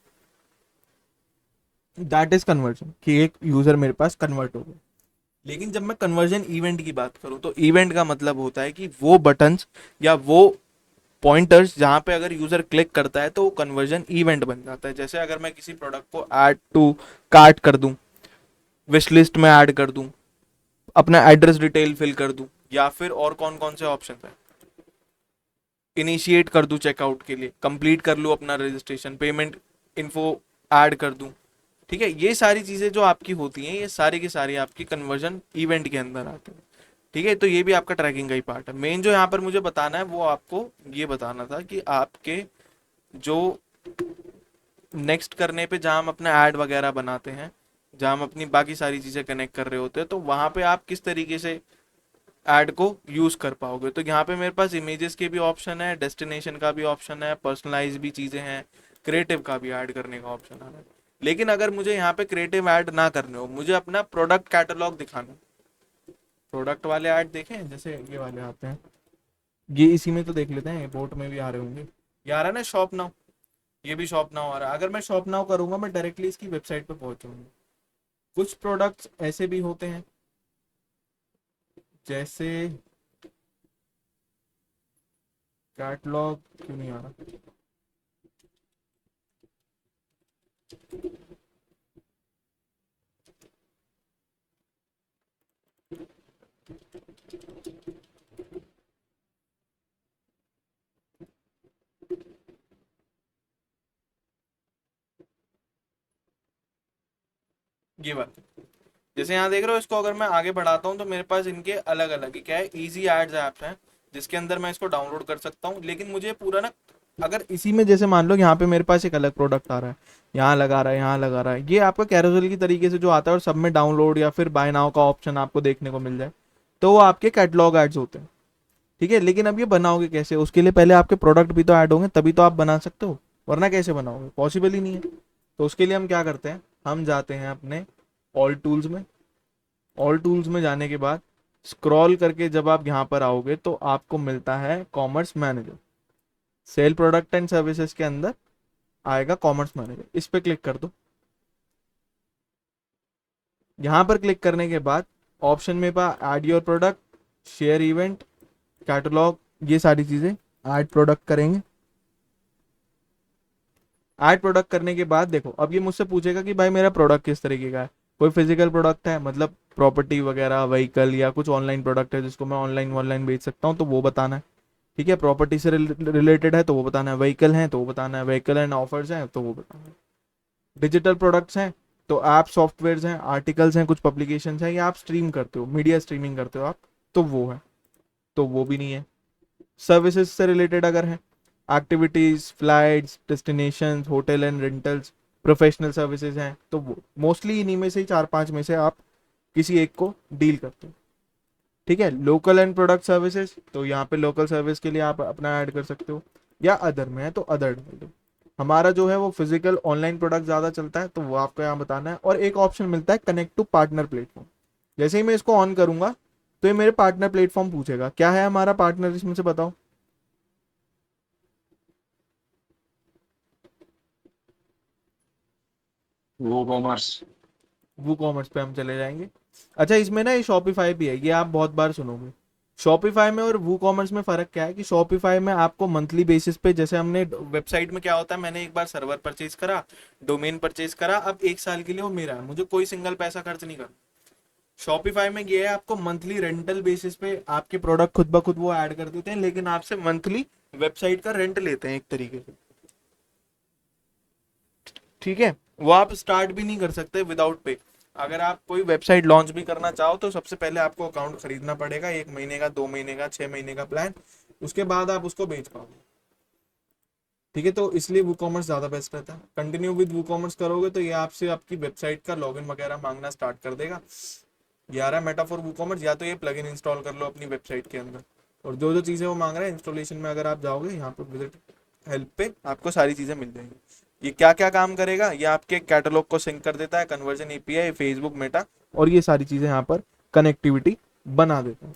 दैट इज कन्वर्जन, कि एक यूजर मेरे पास कन्वर्ट हो गया। लेकिन जब मैं कन्वर्जन इवेंट की बात करूं तो इवेंट का मतलब होता है कि वो बटन्स या वो पॉइंटर्स जहां पे अगर यूजर क्लिक करता है तो वो कन्वर्जन इवेंट बन जाता है। जैसे अगर मैं किसी प्रोडक्ट को ऐड टू कार्ट कर दूं, विश लिस्ट में ऐड कर दूं, अपना एड्रेस डिटेल फिल कर दूं, या फिर और कौन कौन से ऑप्शन है, इनिशिएट कर दूं चेकआउट के लिए, कंप्लीट कर लूं अपना रजिस्ट्रेशन, पेमेंट इन्फो ऐड कर दूं, ठीक है। ये सारी चीजें जो आपकी होती हैं ये सारी की सारी आपकी कन्वर्जन इवेंट के अंदर आती है, ठीक है। तो ये भी आपका ट्रैकिंग का ही पार्ट है। मेन जो यहाँ पर मुझे बताना है वो आपको ये बताना था कि आपके जो नेक्स्ट करने पे जहाँ हम अपना ऐड वगैरह बनाते हैं, जहाँ हम अपनी बाकी सारी चीजें कनेक्ट कर रहे होते हैं, तो वहां पे आप किस तरीके से ऐड को यूज कर पाओगे। तो यहाँ पे मेरे पास इमेजेस के भी ऑप्शन है, डेस्टिनेशन का भी ऑप्शन है, पर्सनलाइज भी चीजें हैं, क्रिएटिव का भी ऐड करने का ऑप्शन आ रहा है। लेकिन अगर मुझे यहाँ पे क्रिएटिव ऐड ना करने हो, मुझे अपना प्रोडक्ट कैटलॉग दिखाना, प्रोडक्ट वाले ऐड देखे हैं जैसे ये वाले आते हैं, ये इसी में तो देख लेते हैं, बोट में भी आ रहे होंगे। ये आ रहा है ना शॉप नाउ, ये भी शॉप नाउ आ रहा है। अगर मैं शॉप नाउ करूंगा मैं डायरेक्टली इसकी वेबसाइट पे पहुंचूंगा। कुछ प्रोडक्ट्स ऐसे भी होते हैं जैसे कैटलॉग, क्यों नहीं आ रहा, ये बात। जैसे यहाँ देख रहे हो, इसको अगर मैं आगे बढ़ाता हूँ तो मेरे पास इनके अलग अलग ही क्या है, इजी एड्स ऐप है जिसके अंदर मैं इसको डाउनलोड कर सकता हूँ। लेकिन मुझे पूरा ना, अगर इसी में जैसे मान लो यहाँ पे मेरे पास एक अलग प्रोडक्ट आ रहा है, यहाँ लगा रहा है, यहाँ लगा रहा है, ये आपका कैरोसेल की तरीके से जो आता है और सब में डाउनलोड या फिर बाय नाउ का ऑप्शन आपको देखने को मिल जाए, तो वो आपके कैटलॉग एड्स होते हैं। ठीक है, लेकिन अब ये बनाओगे कैसे, उसके लिए पहले आपके प्रोडक्ट भी तो ऐड होंगे, तभी तो आप बना सकते हो, वरना कैसे बनाओगे, पॉसिबल ही नहीं है। तो उसके लिए हम क्या करते हैं, हम जाते हैं अपने ऑल टूल्स में। ऑल टूल्स में जाने के बाद स्क्रॉल करके जब आप यहाँ पर आओगे तो आपको मिलता है commerce manager. Sell product and services के अंदर आएगा कॉमर्स मैनेजर, इस पे क्लिक कर दो। यहाँ पर क्लिक करने के बाद ऑप्शन में पा add your product, share event, catalogue, ये सारी चीजें ऐड प्रोडक्ट करेंगे। ऐड प्रोडक्ट करने के बाद देखो, अब ये मुझसे पूछेगा कि भाई मेरा प्रोडक्ट किस तरीके का है। कोई फिजिकल प्रोडक्ट है, मतलब प्रॉपर्टी वगैरह, व्हीकल, या कुछ ऑनलाइन प्रोडक्ट है जिसको मैं ऑनलाइन बेच सकता हूँ, तो वो बताना है। ठीक है, प्रॉपर्टी से रिलेटेड है तो वो बताना है, व्हीकल है तो वो बताना है, व्हीकल एंड ऑफर्स हैं तो वो बताना है। डिजिटल प्रोडक्ट्स हैं तो ऐप सॉफ्टवेयर हैं, आर्टिकल्स हैं, कुछ पब्लिकेशन हैं, या आप स्ट्रीम करते हो, मीडिया स्ट्रीमिंग करते हो आप, तो वो है, तो वो भी नहीं है। सर्विसेज से रिलेटेड अगर है, activities, flights, destination, hotel and rentals, professional services हैं, तो वो मोस्टली इन्हीं में से ही चार पांच में से आप किसी एक को डील करते हो। ठीक है, लोकल एंड प्रोडक्ट सर्विसेज, तो यहाँ पे लोकल सर्विस के लिए आप अपना ऐड कर सकते हो, या अदर में है तो अदर डाल दो। हमारा जो है वो फिजिकल ऑनलाइन प्रोडक्ट ज्यादा चलता है, तो वो आपको यहाँ बताना है। और एक ऑप्शन मिलता है कनेक्ट टू पार्टनर प्लेटफॉर्म। जैसे ही मैं इसको ऑन करूंगा तो ये मेरे पार्टनर प्लेटफॉर्म पूछेगा, क्या है हमारा पार्टनर, इसमें से बताओ। वो कॉमर्स। वो कॉमर्स पे हम चले जाएंगे। अच्छा, इसमें ना ये शॉपिफाई भी है, ये आप बहुत बार सुनोगे। शॉपिफाई में और वो कॉमर्स में फर्क क्या है कि शॉपिफाई में आपको मंथली बेसिस पे, जैसे हमने वेबसाइट में क्या होता है, मैंने एक बार सर्वर परचेज करा, डोमेन परचेज करा, अब एक साल के लिए वो मेरा है, मुझे कोई सिंगल पैसा खर्च नहीं करना। शॉपिफाई में ये है, आपको मंथली रेंटल बेसिस पे आपके प्रोडक्ट खुद ब खुद वो ऐड कर देते हैं, लेकिन आपसे मंथली वेबसाइट का रेंट लेते हैं एक तरीके से। ठीक है, वो आप स्टार्ट भी नहीं कर सकते विदाउट पे। अगर आप कोई वेबसाइट लॉन्च भी करना चाहो तो सबसे पहले आपको अकाउंट खरीदना पड़ेगा, 1 महीने का, 2 महीने का, 6 महीने का प्लान, उसके बाद आप उसको बेच पाओगे। ठीक है, तो इसलिए वो कॉमर्स ज़्यादा बेस्ट रहता है। कंटिन्यू विद वो कॉमर्स करोगे तो ये आपसे आपकी वेबसाइट का लॉगिन वगैरह मांगना स्टार्ट कर देगा। ये आ रहा है मेटाफोर वो कॉमर्स, या तो ये प्लगइन इंस्टॉल कर लो अपनी वेबसाइट के अंदर, और जो जो चीज़ें वो मांग रहा है इंस्टॉलेशन में, अगर आप जाओगे यहाँ पे विजिट हेल्प पे, आपको सारी चीज़ें मिल जाएंगी। ये क्या क्या काम करेगा, ये आपके कैटलॉग को सिंक कर देता है, कन्वर्जन एपीआई, फेसबुक, मेटा, और ये सारी चीज़ें यहाँ पर कनेक्टिविटी बना देता है।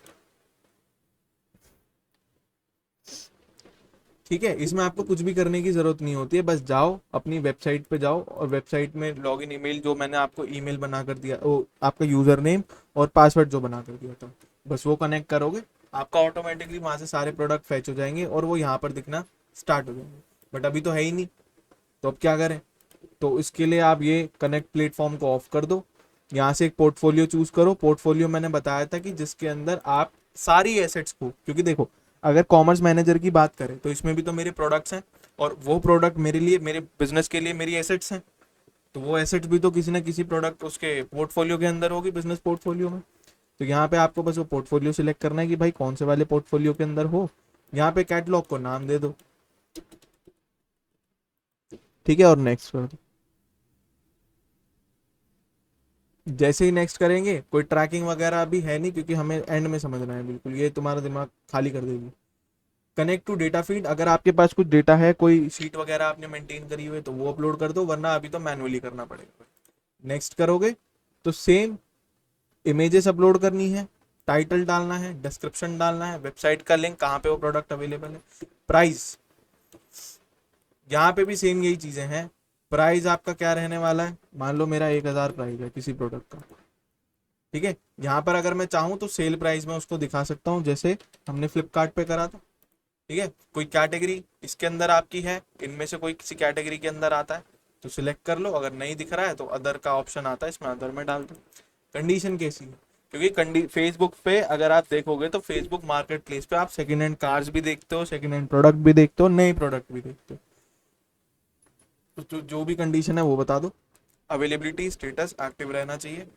ठीक है, इसमें आपको कुछ भी करने की जरूरत नहीं होती है, बस जाओ अपनी वेबसाइट पे जाओ, और वेबसाइट में लॉगिन ईमेल, जो मैंने आपको ईमेल बना कर दिया, वो आपका यूजर नेम और पासवर्ड जो बना कर दिया था, बस वो कनेक्ट करोगे, आपका ऑटोमेटिकली वहां से सारे प्रोडक्ट फैच हो जाएंगे और वो यहाँ पर दिखना स्टार्ट हो जाएंगे। बट अभी तो है ही नहीं, तो अब क्या करें। तो इसके लिए आप ये कनेक्ट प्लेटफॉर्म को ऑफ कर दो, यहाँ से एक पोर्टफोलियो चूज करो। पोर्टफोलियो मैंने बताया था कि जिसके अंदर आप सारी एसेट्स को, क्योंकि देखो अगर कॉमर्स मैनेजर की बात करें तो इसमें भी तो मेरे प्रोडक्ट्स हैं, और वो प्रोडक्ट मेरे लिए, मेरे बिजनेस के लिए मेरी एसेट्स हैं, तो वो एसेट्स भी तो किसी ना किसी प्रोडक्ट उसके पोर्टफोलियो के अंदर होगी, बिजनेस पोर्टफोलियो में। तो यहाँ पे आपको बस वो पोर्टफोलियो सिलेक्ट करना है कि भाई कौन से वाले पोर्टफोलियो के अंदर हो, यहाँ पे कैटलॉग को नाम दे दो। ठीक है, और नेक्स्ट कर दो। जैसे ही नेक्स्ट करेंगे, कोई ट्रैकिंग वगैरह अभी है नहीं क्योंकि हमें एंड में समझना है, बिल्कुल ये तुम्हारा दिमाग खाली कर देगी। कनेक्ट टू डेटा फीड, अगर आपके पास कुछ डेटा है, कोई शीट वगैरह आपने मेंटेन करी हुई है तो वो अपलोड कर दो, वरना अभी तो मैनुअली करना पड़ेगा। नेक्स्ट करोगे तो सेम इमेजेस अपलोड करनी है, टाइटल डालना है, डिस्क्रिप्शन डालना है, वेबसाइट का लिंक, कहाँ पे वो प्रोडक्ट अवेलेबल है, प्राइस, यहाँ पे भी सेम यही चीजें हैं। प्राइस आपका क्या रहने वाला है, मान लो मेरा 1,000 प्राइस है किसी प्रोडक्ट का, ठीक है। यहाँ पर अगर मैं चाहूँ तो सेल प्राइस में उसको दिखा सकता हूँ, जैसे हमने फ्लिपकार्ट पे करा था, ठीक है। कोई कैटेगरी इसके अंदर आपकी है, इनमें से कोई किसी कैटेगरी के अंदर आता है तो सिलेक्ट कर लो, अगर नहीं दिख रहा है तो अदर का ऑप्शन आता है, इसमें अदर में डाल दो। कंडीशन कैसी है, क्योंकि फेसबुक पे अगर आप देखोगे तो फेसबुक मार्केट प्लेस पे आप सेकंड हैंड कार्स भी देखते हो, सेकंड हैंड प्रोडक्ट भी देखते हो, नए प्रोडक्ट भी देखते हो। तो जो भी कंडीशन है वो बता दो। अवेलेबिलिटी स्टेटस एक्टिव रहना चाहिए।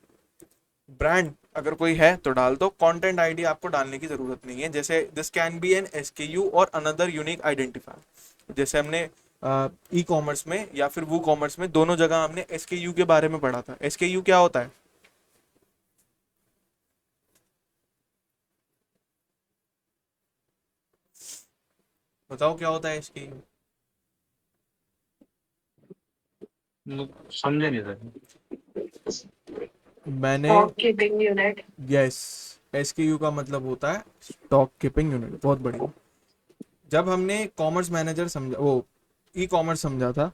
ब्रांड अगर कोई है तो डाल दो। कंटेंट आईडी आपको डालने की जरूरत नहीं है, जैसे this can be an SKU और अनदर यूनिक आइडेंटिफायर। जैसे हमने ई कॉमर्स में या फिर वो कॉमर्स में, दोनों जगह हमने एसकेयू के बारे में पढ़ा था। एसकेयू क्या होता है, बताओ क्या होता है एसकेयू। समझे नहीं सर। मैंने, stock keeping unit. Yes, SKU का मतलब होता है स्टॉक कीपिंग यूनिट। बहुत बढ़िया। जब हमने कॉमर्स मैनेजर समझा, वो ई कॉमर्स समझा था,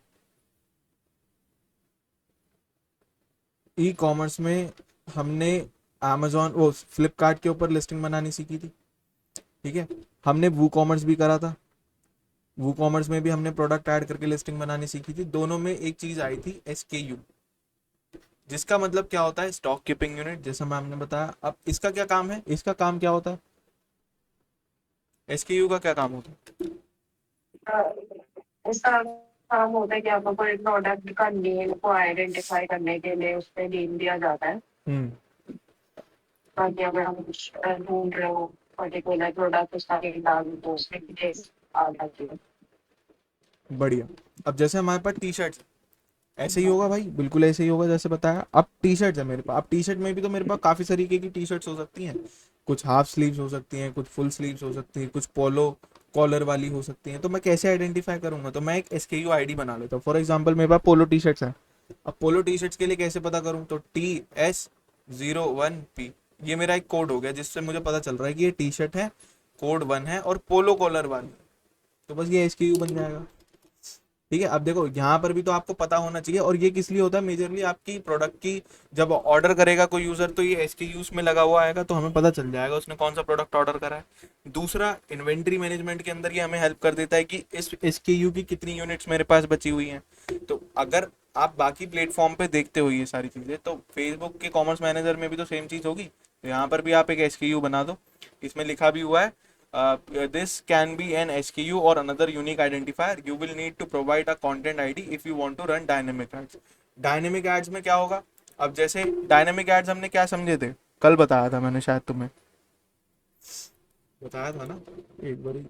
ई कॉमर्स में हमने अमेजोन, वो फ्लिपकार्ट के ऊपर लिस्टिंग बनानी सीखी थी, ठीक है। हमने वो कॉमर्स भी करा था, वो कॉमर्स में भी हमने प्रोडक्ट ऐड करके लिस्टिंग बनानी सीखी थी। दोनों में एक चीज आई थी एसकेयू, जिसका मतलब क्या होता है, स्टॉक कीपिंग यूनिट, जैसा मैम ने बताया। अब इसका क्या काम है, इसका काम क्या होता है, एसकेयू का क्या काम होता है। इसका काम होता है कि आपको कोई प्रोडक्ट का नेम को आइडेंटिफाई करने के लिए उस पर नेम दिया जाता है, हम्म, ताकि अगर हम कुछ ढूंढ रहे हो पर्टिकुलर प्रोडक्ट, उसका नेम डाल दो तो उसमें डिटेल्स आ जाती है। बढ़िया। अब जैसे हमारे पास टी शर्ट, ऐसे ही होगा भाई, बिल्कुल ऐसे ही होगा जैसे बताया। अब टी शर्ट है मेरे पास, अब टी शर्ट में भी तो मेरे पास काफी तरीके की टी शर्ट्स हो सकती हैं। कुछ हाफ स्लीव्स हो सकती हैं, कुछ फुल स्लीव्स हो सकती हैं, कुछ पोलो कॉलर वाली हो सकती हैं। तो मैं कैसे आइडेंटिफाई करूंगा, तो मैं एक एसकेयू आईडी बना लेता हूँ। फॉर एग्जांपल मेरे पास पोलो टी शर्ट्स हैं। अब पोलो टी शर्ट्स के लिए कैसे पता करूँ, तो TS01P, ये मेरा एक कोड हो गया जिससे मुझे पता चल रहा है कि ये टी शर्ट है, कोड 1 है और पोलो कॉलर वाली। तो बस ये एसकेयू बन जाएगा, ठीक है। अब देखो यहाँ पर भी तो आपको पता होना चाहिए, और ये किस लिए होता है, मेजरली आपकी प्रोडक्ट की जब ऑर्डर करेगा कोई यूजर तो ये एसकेयूज में लगा हुआ आएगा, तो हमें पता चल जाएगा उसने कौन सा प्रोडक्ट ऑर्डर करा है। दूसरा, इन्वेंट्री मैनेजमेंट के अंदर ये हमें हेल्प कर देता है कि इस एसकेयू की कितनी यूनिट्स मेरे पास बची हुई हैं। तो अगर आप बाकी प्लेटफॉर्म पे देखते हो ये सारी चीजें, तो फेसबुक के कॉमर्स मैनेजर में भी तो सेम चीज होगी। तो यहाँ पर भी आप एक एसकेयू बना दो, इसमें लिखा भी हुआ है, this can be an SKU or another unique identifier. You will need to provide a content ID if you want to run dynamic ads. Dynamic ads में क्या होगा, अब जैसे डायनेमिक एड्स हमने क्या समझे थे, कल बताया था मैंने, शायद तुम्हें बताया था ना एक बार।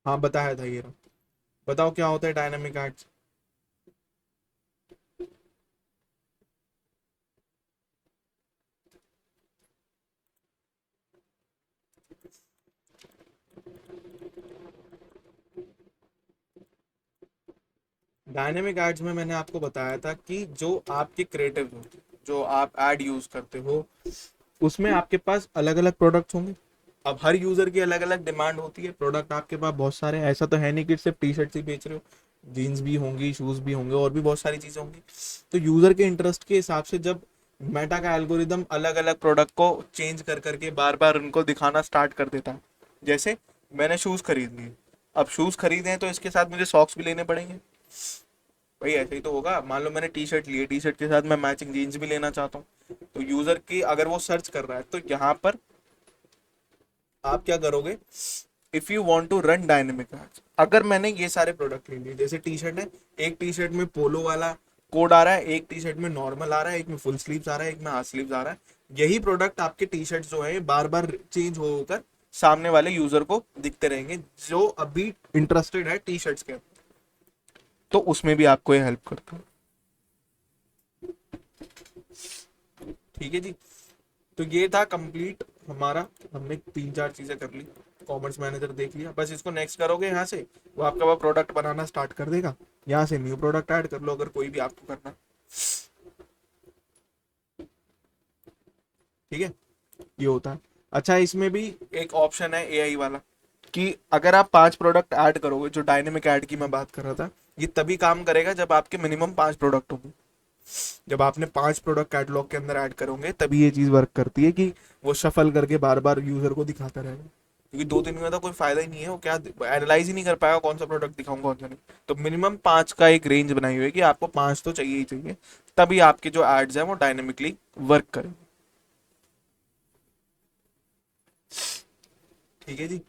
हाँ बताया था ये रहा। बताओ क्या होता है डायनेमिक एड्स। डायनेमिक एड्स में मैंने आपको बताया था कि जो आपके क्रिएटिव हो, जो आप एड यूज करते हो, उसमें आपके पास अलग अलग प्रोडक्ट्स होंगे। अब हर यूजर की अलग अलग डिमांड होती है, प्रोडक्ट आपके पास बहुत सारे हैं। ऐसा तो है नहीं कि सिर्फ टी शर्ट्स ही बेच रहे हो, जीन्स भी होंगी, शूज भी होंगे, और भी बहुत सारी चीजें होंगी। तो यूजर के इंटरेस्ट के हिसाब से जब मेटा का एल्गोरिदम अलग अलग प्रोडक्ट को चेंज कर करके बार बार उनको दिखाना स्टार्ट कर देता है, जैसे मैंने शूज खरीद लिए, अब शूज खरीदे हैं तो इसके साथ मुझे सॉक्स भी लेने पड़ेंगे। भाई ऐसे ही तो होगा। मान लो मैंने टी शर्ट ली है, टी शर्ट के साथ मैं मैचिंग जीन्स भी लेना चाहता हूँ, तो यूजर की अगर वो सर्च कर रहा है तो यहाँ पर आप क्या करोगे, if you want to run dynamic ads, अगर मैंने ये सारे प्रोडक्ट ले लिए, जैसे टी शर्ट है, एक टी शर्ट में पोलो वाला कोड आ रहा है, एक टी शर्ट में नॉर्मल आ रहा है, एक में फुल स्लीव्स आ रहा है, एक में हाफ स्लीव्स आ रहा है। यही प्रोडक्ट आपके टी शर्ट जो है बार बार चेंज होकर सामने वाले यूजर को दिखते रहेंगे जो अभी इंटरेस्टेड है टी शर्ट्स के, तो उसमें भी आपको ये हेल्प करता है। ठीक है जी। तो ये था कंप्लीट हमारा, हमने 3-4 चीजें कर ली। कॉमर्स मैनेजर देख लिया, बस इसको नेक्स्ट करोगे यहाँ से, वो आपका वो प्रोडक्ट बनाना स्टार्ट कर देगा। यहाँ से न्यू प्रोडक्ट ऐड कर लो अगर कोई भी आपको करना है। ठीक है, ये होता है। अच्छा, इसमें भी एक ऑप्शन है एआई वाला, कि अगर आप 5 प्रोडक्ट ऐड करोगे, जो डायनेमिक ऐड की मैं बात कर रहा था, ये तभी काम करेगा जब आपके मिनिमम 5 प्रोडक्ट होंगे। जब आपने 5 प्रोडक्ट कैटलॉग के अंदर ऐड करोगे तभी ये चीज वर्क करती है, कि वो शफल करके बार बार यूजर को दिखाता रहेगा। क्योंकि 2 दिन में तो कोई फायदा ही नहीं है, वो क्या एनालाइज ही नहीं कर पाएगा कौन सा प्रोडक्ट दिखाऊं कौन सा नहीं। तो मिनिमम 5 का एक रेंज बनाई हुई है कि आपको 5 तो चाहिए ही चाहिए, तभी आपके जो एड्स हैं वो डायनेमिकली वर्क करें। ठीक है जी,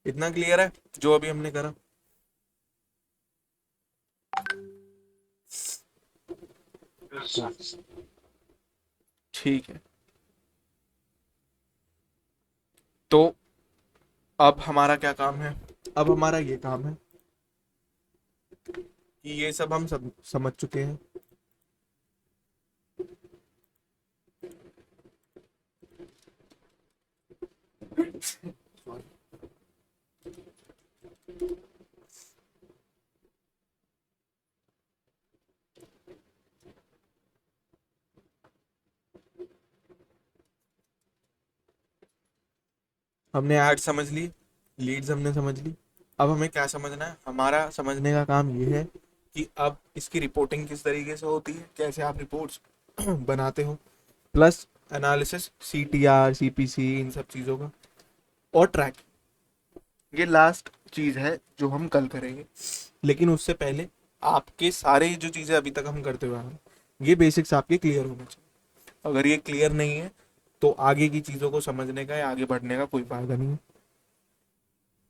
इतना क्लियर है जो अभी हमने करा। ठीक है, तो अब हमारा क्या काम है? अब हमारा ये काम है कि ये सब हम सब समझ चुके हैं। हमने ऐड समझ ली, लीड्स हमने समझ ली। अब हमें क्या समझना है? हमारा समझने का काम ये है कि अब इसकी रिपोर्टिंग किस तरीके से होती है, कैसे आप रिपोर्ट्स बनाते हो, प्लस एनालिसिस, सीटीआर, सीपीसी, इन सब चीज़ों का, और ट्रैक। ये लास्ट चीज़ है जो हम कल करेंगे। लेकिन उससे पहले आपके सारे जो चीज़ें अभी तक हम करते हुए आ रहे हैं, ये बेसिक्स आपके क्लियर होने चाहिए। अगर ये क्लियर नहीं है तो आगे की चीज़ों को समझने का या आगे बढ़ने का कोई फायदा नहीं है।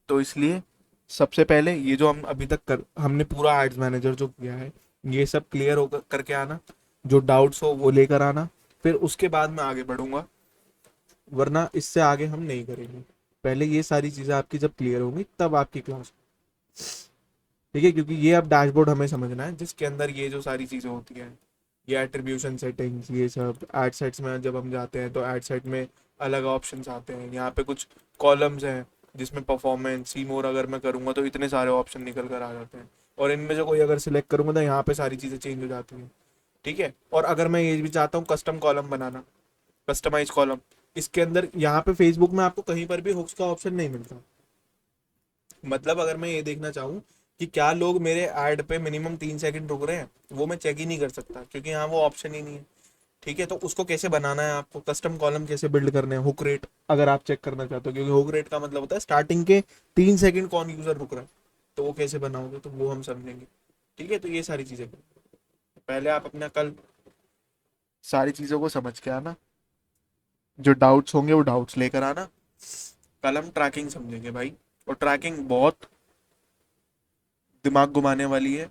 तो इसलिए सबसे पहले ये जो हम अभी तक हमने पूरा एड्स मैनेजर जो किया है, ये सब क्लियर होकर करके आना, जो डाउट्स हो वो लेकर आना, फिर उसके बाद मैं आगे बढ़ूंगा, वरना इससे आगे हम नहीं करेंगे। पहले ये सारी चीज़ें आपकी जब क्लियर होंगी तब आपकी क्लास। ठीक है, क्योंकि ये अब डैशबोर्ड हमें समझना है जिसके अंदर ये जो सारी चीज़ें होती हैं, ये एट्रीब्यूशन सेटिंग्स, ये सब एड सेट्स में जब हम जाते हैं तो एड सेट में अलग ऑप्शंस आते हैं। यहाँ पे कुछ कॉलम्स हैं जिसमें परफॉर्मेंस, सी मोर अगर मैं करूँगा तो इतने सारे ऑप्शन निकल कर आ जाते हैं, और इनमें से कोई अगर सिलेक्ट करूँगा तो यहाँ पे सारी चीज़ें चेंज हो जाती हैं। ठीक है, और अगर मैं ये भी चाहता हूँ कस्टम कॉलम बनाना, कस्टमाइज कॉलम, इसके अंदर यहाँ पे फेसबुक में आपको कहीं पर भी हुक्स का ऑप्शन नहीं मिलता। मतलब अगर मैं ये देखना चाहूँ कि क्या लोग मेरे ऐड पे मिनिमम 3 सेकंड रुक रहे हैं, वो मैं चेक ही नहीं कर सकता, क्योंकि यहाँ वो ऑप्शन ही नहीं है। ठीक है, तो उसको कैसे बनाना है आपको, कस्टम कॉलम कैसे बिल्ड करने हैं, हुक रेट अगर आप चेक करना चाहते हो, क्योंकि हुक रेट का मतलब होता है स्टार्टिंग के 3 सेकंड कौन यूजर रुक रहा है, तो वो कैसे बनाओगे, तो वो हम समझेंगे। ठीक है, तो ये सारी चीजें पहले आप अपना कल सारी चीजों को समझ के आना, जो डाउट्स होंगे वो डाउट्स लेकर आना। कल हम ट्रैकिंग समझेंगे भाई, और ट्रैकिंग बहुत दिमाग घुमाने वाली है,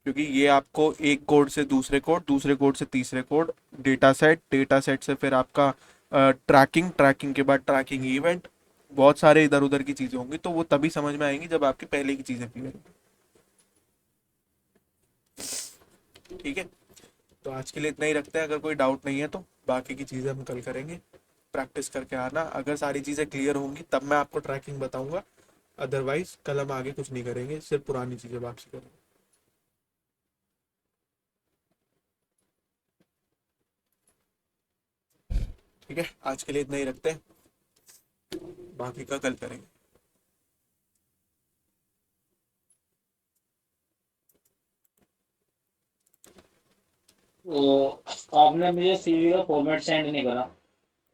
क्योंकि ये आपको एक कोड से दूसरे कोड, दूसरे कोड से तीसरे कोड, डेटा सेट से फिर आपका ट्रैकिंग, ट्रैकिंग के बाद ट्रैकिंग इवेंट, बहुत सारे इधर उधर की चीज़ें होंगी, तो वो तभी समझ में आएंगी जब आपकी पहले की चीज़ें क्लियर होंगी। ठीक है, तो आज के लिए इतना ही रखते हैं। अगर कोई डाउट नहीं है तो बाकी की चीज़ें हम कल करेंगे। प्रैक्टिस करके आना, अगर सारी चीज़ें क्लियर होंगी तब मैं आपको ट्रैकिंग बताऊंगा, अदरवाइज कल हम आगे कुछ नहीं करेंगे, सिर्फ पुरानी चीज़ें वापसी करेंगे। ठीक है, आज के लिए इतना ही रखते हैं, बाकी का कल करेंगे। तो आपने मुझे सीवी का फॉर्मेट सेंड नहीं करा।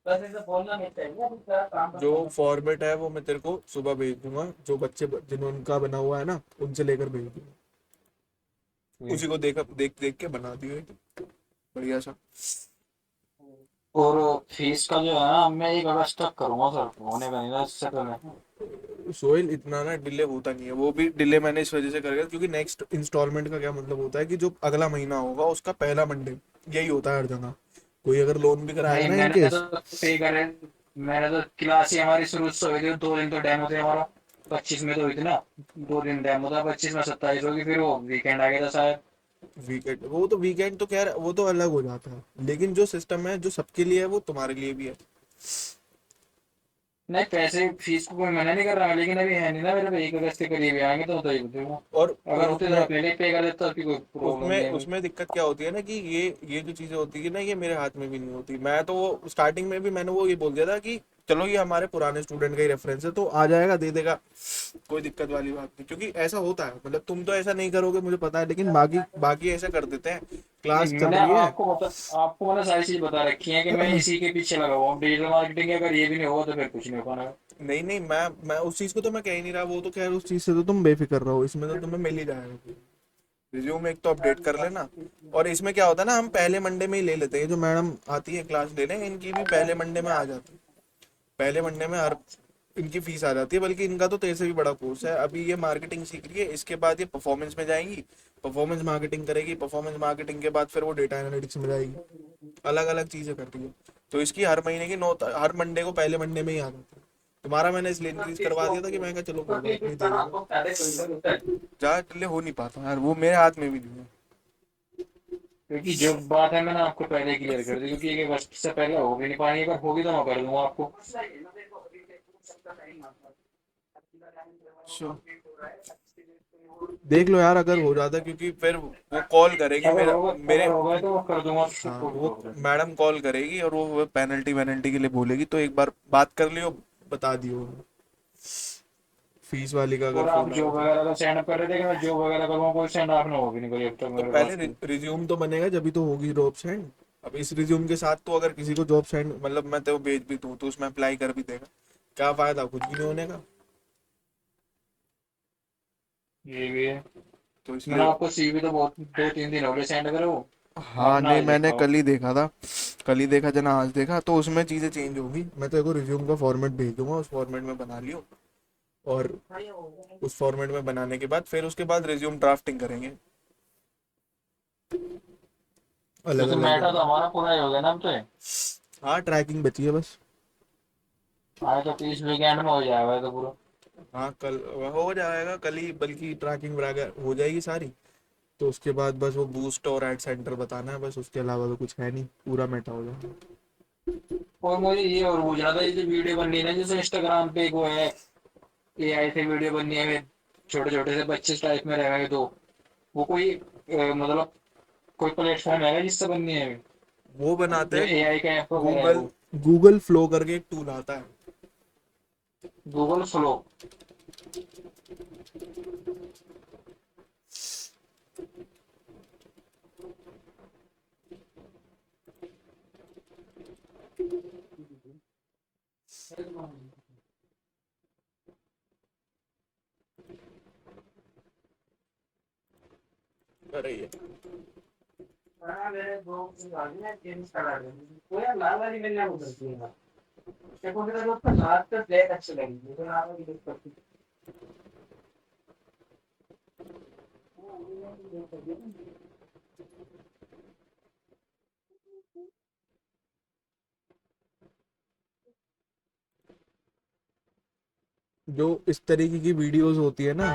बस ऐसे बोलना नहीं चाहिए, अभी क्या काम जो करता हूँ। फॉर्मेट है वो मैं तेरे को सुबह भेज दूंगा, जो बच्चे जिन्होंने बना हुआ है ना, उनसे लेकर भेज दूंगा। उसी को देख देख देख के बना दियो एक बढ़िया सा। और फीस का जो है ना, मैं एक अगस्त तक करूंगा सर, होने का नहीं ना इससे पहले। सोहेल, इतना ना डिले होता नहीं है, वो भी डिले मैंने इस वजह से कर दिया क्योंकि नेक्स्ट इंस्टॉलमेंट का क्या मतलब होता है कि जो अगला महीना होगा उसका पहला मंडे, यही होता है हर जगह। कोई अगर लोन भी कराएगा नहीं, ना मैंने इनकेस, तो पे करे। मैंने तो क्लास ही हमारी शुरू से हुई थी, 2 दिन तो डेमो थे हमारा। 25 में तो हुई थी ना, 2 दिन डेमो था, 25 में 27 होगी, फिर वो वीकेंड आ गया था शायद। वीकेंड, वो तो वीकेंड तो खैर वो तो अलग हो जाता है, लेकिन जो सिस्टम है जो सबके लिए है वो तुम्हारे लिए भी है। नहीं, पैसे फीस को कोई मना नहीं कर रहा, लेकिन अभी है नहीं ना मेरे पे, 1 अगस्त के करीब आएंगे तो ही दूंगा। और अगर होते तो उसमें मैं पहले ही पे कर देता, उसकी कोई प्रॉब्लम नहीं उसमें है भाई। उसमें दिक्कत क्या होती है ना कि ये जो चीजें होती है ना, ये मेरे हाथ में भी नहीं होती। मैं तो वो स्टार्टिंग में भी मैंने वो ये बोल दिया था कि चलो ये हमारे पुराने स्टूडेंट का ही रेफरेंस है तो आ जाएगा, दे देगा, कोई दिक्कत वाली बात नहीं। क्योंकि ऐसा होता है, मतलब तुम तो ऐसा नहीं करोगे मुझे पता है, लेकिन बाकी बाकी ऐसा कर देते हैं। क्लास नहीं, चल मैंने रही है। आपको मैंने सारी चीज बता रखी है कि मैं इसी के पीछे लगा हुआ हूँ, डिजिटल मार्केटिंग। अगर ये भी नहीं होगा तो फिर कुछ नहीं हो पाना। नहीं नहीं, मैं उस चीज को तो मैं कह ही नहीं रहा, वो तो खैर उस चीज से तो तुम बेफिक्र रहो, इसमें तो तुम्हें मिल ही जाएगा। रिज्यूम एक तो अपडेट कर लेना। और इसमें क्या होता है ना, हम पहले मंडे में ही ले लेते हैं, जो मैडम आती है क्लास लेने इनकी भी पहले मंडे में आ जाती है। पहले मंडे में हर इनकी फीस आ जाती है, बल्कि इनका तो तेरे से भी बड़ा कोर्स है। अभी ये मार्केटिंग सीख रही है, इसके बाद ये परफॉर्मेंस में जाएंगी, परफॉर्मेंस मार्केटिंग करेगी, परफॉर्मेंस मार्केटिंग के बाद फिर वो डेटा एनालिटिक्स में जाएगी। अलग अलग चीजें करती है। तो इसकी हर महीने की 9, हर मंडे को पहले मंडे में ही आ जाती है। तुम्हारा मैंने इसलिए इंक्रीज करवा दिया था कि मैं कहा चलो कोई बात नहीं, दे देंगे। ज्यादा डिले हो नहीं पाता यार, वो मेरे हाथ में भी नहीं है। क्योंकि जो बात है मैंने आपको पहले क्लियर कर दी, क्योंकि 1 अगस्त से पहले हो भी नहीं पाएंगे, अगर होगी तो मैं कर दूंगा आपको। Sure. देख लो यार अगर हो जाता, क्योंकि फिर वो कॉल करेगी मेरा अगर मेरे। होगा तो मैं कर दूंगा, हाँ, कोई वो प्रॉब्लम नहीं। मैडम कॉल करेगी और वो पेनल्टी वेनल्टी के लिए बोलेगी, तो एक बार बात कर लियो, बता दियो फीस वाली का अगर और आप फोन आया जॉब तो। वगैरह का सेंड कर रहे थे कि मैं जॉब वगैरह करूँगा, कोई सेंड आप ना होगी नहीं कोई अब तक तो मेरे पहले पास कोई। रिज्यूम तो बनेगा, जब भी तो होगी जॉब सेंड। अब इस रिज्यूम के साथ तो अगर किसी को जॉब सेंड, मतलब मैं तो भेज भी दूँ तो उसमें अप्लाई कर भी देगा, क्या फायदा, कुछ भी नहीं होने का। ये भी है। तो मैंने इसलिए। आपको सीवी तो बहुत 2-3 दिन हो गए सेंड करे वो, हाँ आपने नहीं, आज मैंने देखा हो। कल ही देखा था। कल ही देखा जना, आज देखा, तो उसमें चीज़ें चेंज होगी। मैं तो एक रिज्यूम का फॉर्मेट भेज दूंगा, उस फॉर्मेट में बना लियो। और उस फॉर्मेट में बनाने के बाद फिर उसके बाद रिज्यूम ड्राफ्टिंग करेंगे, अलग वैसे अलग मैटर तो जगह। हमारा पूरा ही हो गया ना अब तो। हाँ, ट्रैकिंग बची है बस। आए तो 30 वीकेंड में हो जाएगा ये तो पूरा। हाँ, कल हो जाएगा, कल ही बल्कि ट्रैकिंग वगैरह हो जाएगी सारी। तो उसके बाद बस वो बूस्ट और एड सेंटर बताना है, बस उसके अलावा तो कुछ है नहीं, पूरा मेटा हो जाएगा। और मुझे ये और पूछ रहा था, ये जो वीडियो बननी है ना, जैसे इंस्टाग्राम पे एक वो है, एआई से वीडियो बननी है, छोटे छोटे से बच्चे टाइप में रहेंगे, तो वो कोई मतलब कोई प्लेटफॉर्म है जिससे बननी है, वो बनाते या हैं एआई का ऐप वगैरह है गूगल वो? गूगल फ्लो करके एक टूल आता है। Google flow. अरे ये हाँ, मेरे दो गेम्स करा रहे हैं। वो यार लाल वाली मैंने आपको कर दिया। देखो मेरा दोस्त का लाल तो ब्लैक अच्छे लगी, मुझे लाल वाली दिक्कत थी। जो इस तरीके की वीडियोस होती है ना,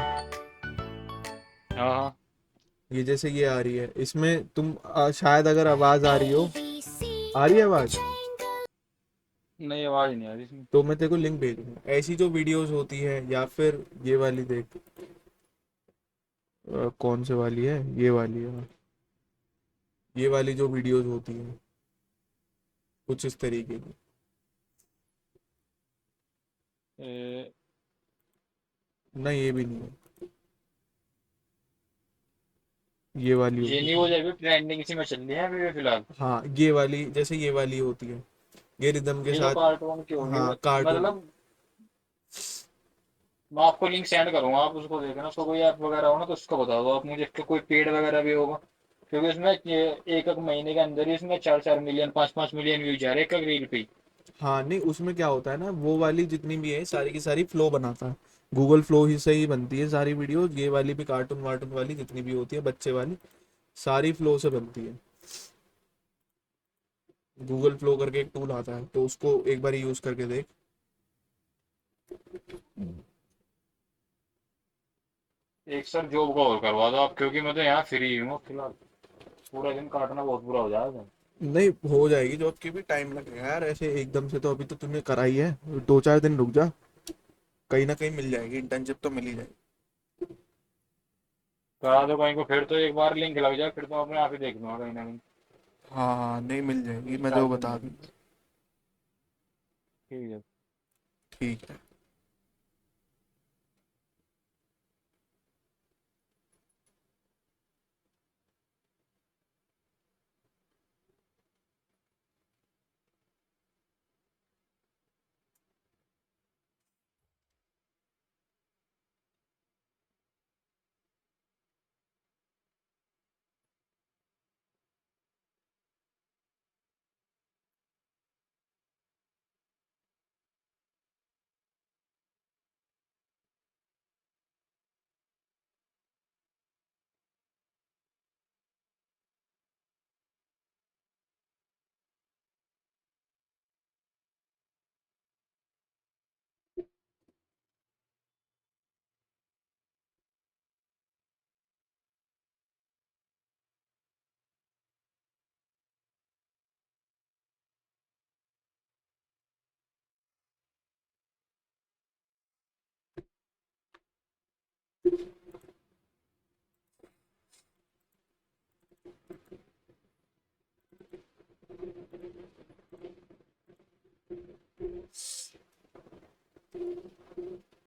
हाँ हाँ। ये जैसे ये आ रही है, इसमें तुम शायद अगर आवाज आ रही हो, आ रही है आवाज, नहीं, आवाज नहीं आ रही इसमें। तो मैं तेरे को लिंक भेजूंगा। ऐसी जो वीडियोस होती है, या फिर ये वाली देख, कौन से वाली है, ये वाली है, ये वाली जो वीडियोस होती है कुछ इस तरीके की। ए, ना, ये भी नहीं है, ये वाली ये होती नहीं, वो है। जब ट्रेंडिंग इसी में चल रही है अभी फिलहाल। हाँ, ये वाली, जैसे ये वाली होती है, ये रिदम के ये तो साथ। कार्टून की होगी हाँ, कार्टून। मतलब। मैं आपको लिंक सेंड करूंगा, आप उसको देखना, उसको कोई ऐप वगैरह हो ना तो उसको बता दो आप मुझे, इसका कोई पेड वगैरह भी होगा। क्योंकि इसमें एक एक महीने के अंदर ही इसमें 4-4 मिलियन 5-5 मिलियन व्यूज आ रहे हैं एक एक रील पे। हाँ नहीं, उसमें क्या होता है ना, वो वाली जितनी भी है सारी की सारी फ्लो बनाता है। गूगल फ्लो ही से ही बनती है सारी वीडियो, ये वाली भी कार्टून वार्टून वाली जितनी भी होती है बच्चे वाली, सारी फ्लो से बनती है। गूगल फ्लो करके एक टूल आता है, तो उसको एक बार यूज करके देख। एक सर जॉब का और करवा दो आप, क्योंकि मैं तो यहाँ फ्री हूँ फिलहाल। पूरा दिन काटना बहुत बुरा हो जाएगा। नहीं हो जाएगी जॉब की भी, टाइम लगेगा यार, ऐसे एकदम से तो अभी तो तूने करा ही है, 2-4 दिन रुक जा, कहीं ना कहीं मिल जाएगी, इंटर्नशिप तो मिल ही जाएगी। करा दो कहीं को, फिर तो एक बार लिंक लग जाए फिर तो अपने आप ही देख लूंगा कहीं ना कहीं। हाँ हाँ, नहीं मिल जाएगी, मैं जो स्टाइपेंड बता में। दूँ। ठीक है। ठीक है।